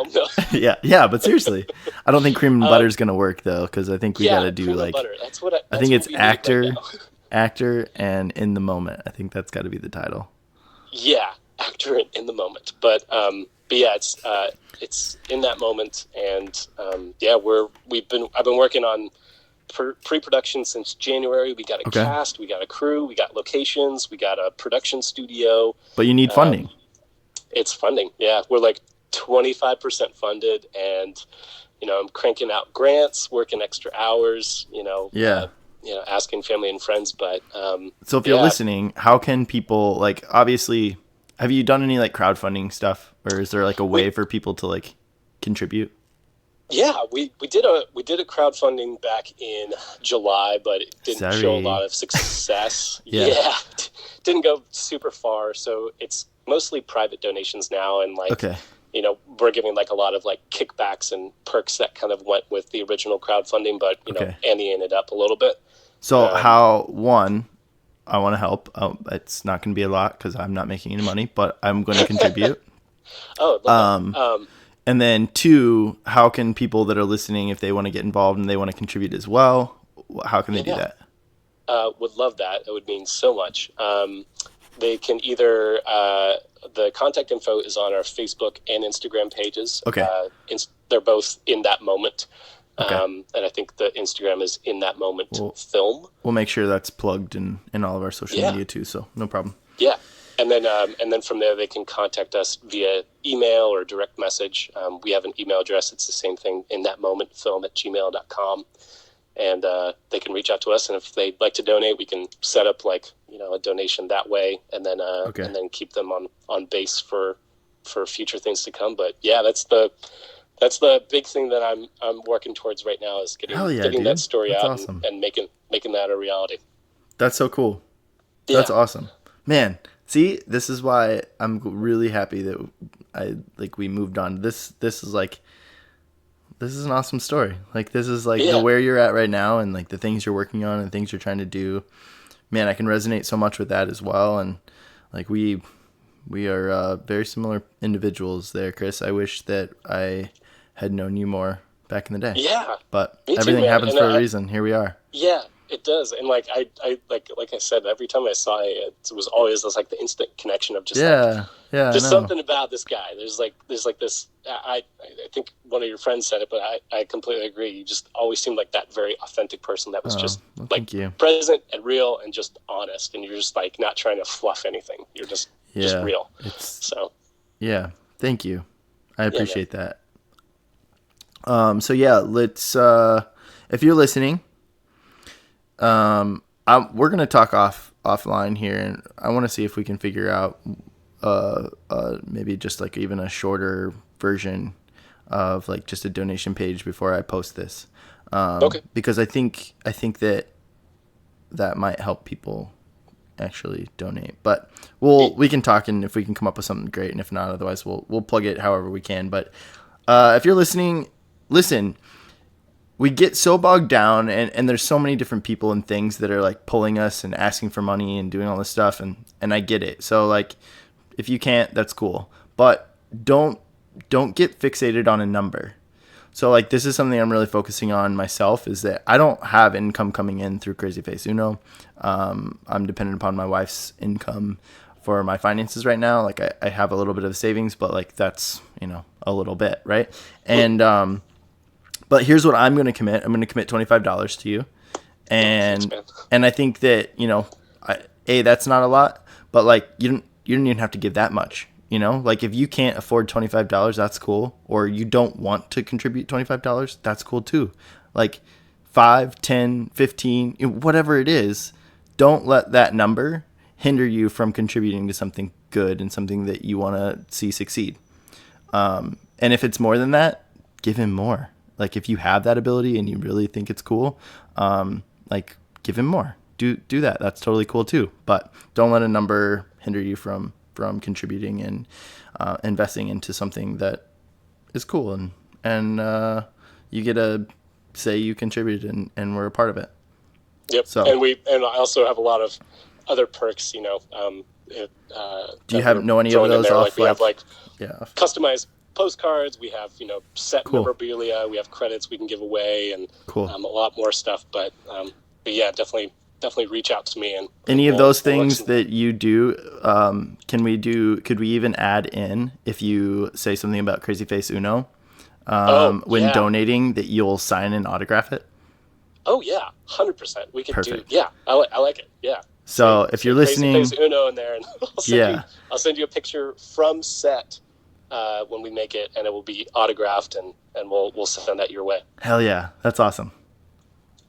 Yeah, but seriously, I don't think cream and butter is going to work though, because I think we got to do I think it's actor and in the moment. I think that's got to be the title. Yeah, actor and in the moment. But yeah, it's in that moment, and I've been working on pre-production since January. We got a cast, we got a crew, we got locations, we got a production studio. But you need funding. It's funding. Yeah, we're 25% funded, and I'm cranking out grants, working extra hours. Asking family and friends. But so if you're listening, how can people obviously? Have you done any crowdfunding stuff, or is there a way for people to contribute? Yeah, we did a crowdfunding back in July, but it didn't show a lot of success. Didn't go super far. So it's mostly private donations now, and we're giving like a lot of like kickbacks and perks that kind of went with the original crowdfunding, but anteing it up a little bit. So I want to help. It's not going to be a lot because I'm not making any money, but I'm going to contribute. And then 2, how can people that are listening, if they want to get involved and they want to contribute as well, how can they do that? Would love that. It would mean so much. They can either, the contact info is on our Facebook and Instagram pages. Okay. They're both in that moment. Okay. And I think the Instagram is in that moment film. We'll make sure that's plugged in all of our social media too. So no problem. Yeah. And then from there, they can contact us via email or direct message. We have an email address. It's the same thing, in that moment film@gmail.com. And they can reach out to us. And if they'd like to donate, we can set up like, a donation that way, and then keep them on base for future things to come. But yeah, that's the big thing that I'm working towards right now, is getting that story that's out awesome. and making that a reality. That's so cool. Yeah. That's awesome, man. See, this is why I'm really happy that we moved on. This is an awesome story. Like, this is like where you're at right now, and like the things you're working on and things you're trying to do. Man, I can resonate so much with that as well. And like we are very similar individuals there, Chris. I wish that I had known you more back in the day. Yeah, but everything happens for a reason. Here we are. Yeah. It does, and like I said, every time I saw it, it was always this like the instant connection of just something about this guy. There's like this. I think one of your friends said it, but I completely agree. You just always seemed like that very authentic person that was present and real and just honest, and you're just like not trying to fluff anything. You're just real. Thank you. I appreciate that. Let's if you're listening. We're gonna talk offline here, and I want to see if we can figure out maybe just like even a shorter version of like just a donation page before I post this. Because I think that might help people actually donate. But we can talk, and if we can come up with something great, and if not, otherwise we'll plug it however we can. But if you're listening, listen. We get so bogged down, and there's so many different people and things that are like pulling us and asking for money and doing all this stuff, and I get it. So like, if you can't, that's cool. But don't get fixated on a number. So like, this is something I'm really focusing on myself, is that I don't have income coming in through CrazyFaceUno. I'm dependent upon my wife's income for my finances right now. Like I have a little bit of savings, but like that's, a little bit, right? And but here's what I'm going to commit. I'm going to commit $25 to you. And I think that, that's not a lot, but like you don't even have to give that much, like if you can't afford $25, that's cool. Or you don't want to contribute $25, that's cool too. Like 5, 10, 15, whatever it is, don't let that number hinder you from contributing to something good and something that you want to see succeed. And if it's more than that, give him more. Like if you have that ability and you really think it's cool, like give him more. Do that. That's totally cool too. But don't let a number hinder you from contributing and investing into something that is cool, and you get to say you contributed and we're a part of it. Yep. So, and I also have a lot of other perks. Do you know any of those off? Like we have customized postcards, we have set memorabilia, we have credits we can give away, and a lot more stuff. But yeah, definitely reach out to me. And any of those things that you do, could we even add in, if you say something about CrazyFaceUno when donating, that you'll sign and autograph it? Oh yeah, 100%. We can Perfect. Do. Yeah, I like it. Yeah. So if you're listening, CrazyFaceUno in there, and I'll send you a picture from set. When we make it, and it will be autographed, and we'll send that your way. Hell yeah, that's awesome.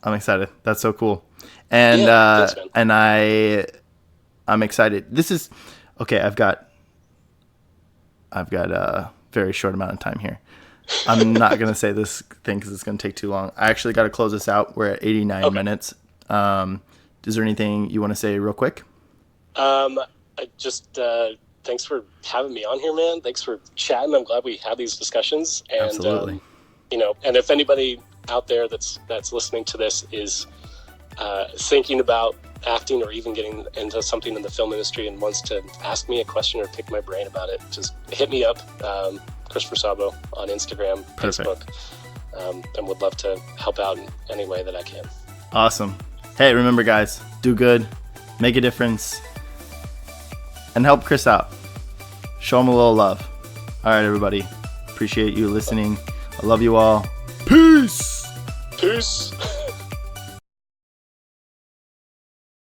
I'm excited. That's so cool. And thanks, and I'm excited. This is okay. I've got a very short amount of time here. I'm not gonna say this thing because it's gonna take too long. I actually got to close this out. We're at 89 minutes. Is there anything you want to say real quick? I just thanks for having me on here, man. Thanks for chatting. I'm glad we had these discussions. And, Absolutely. And if anybody out there that's listening to this is thinking about acting or even getting into something in the film industry and wants to ask me a question or pick my brain about it, just hit me up, Christopher Szabo on Instagram, Facebook, and would love to help out in any way that I can. Awesome. Hey, remember guys, do good, make a difference, and help Chris out. Show him a little love. All right, everybody. Appreciate you listening. I love you all. Peace. Peace.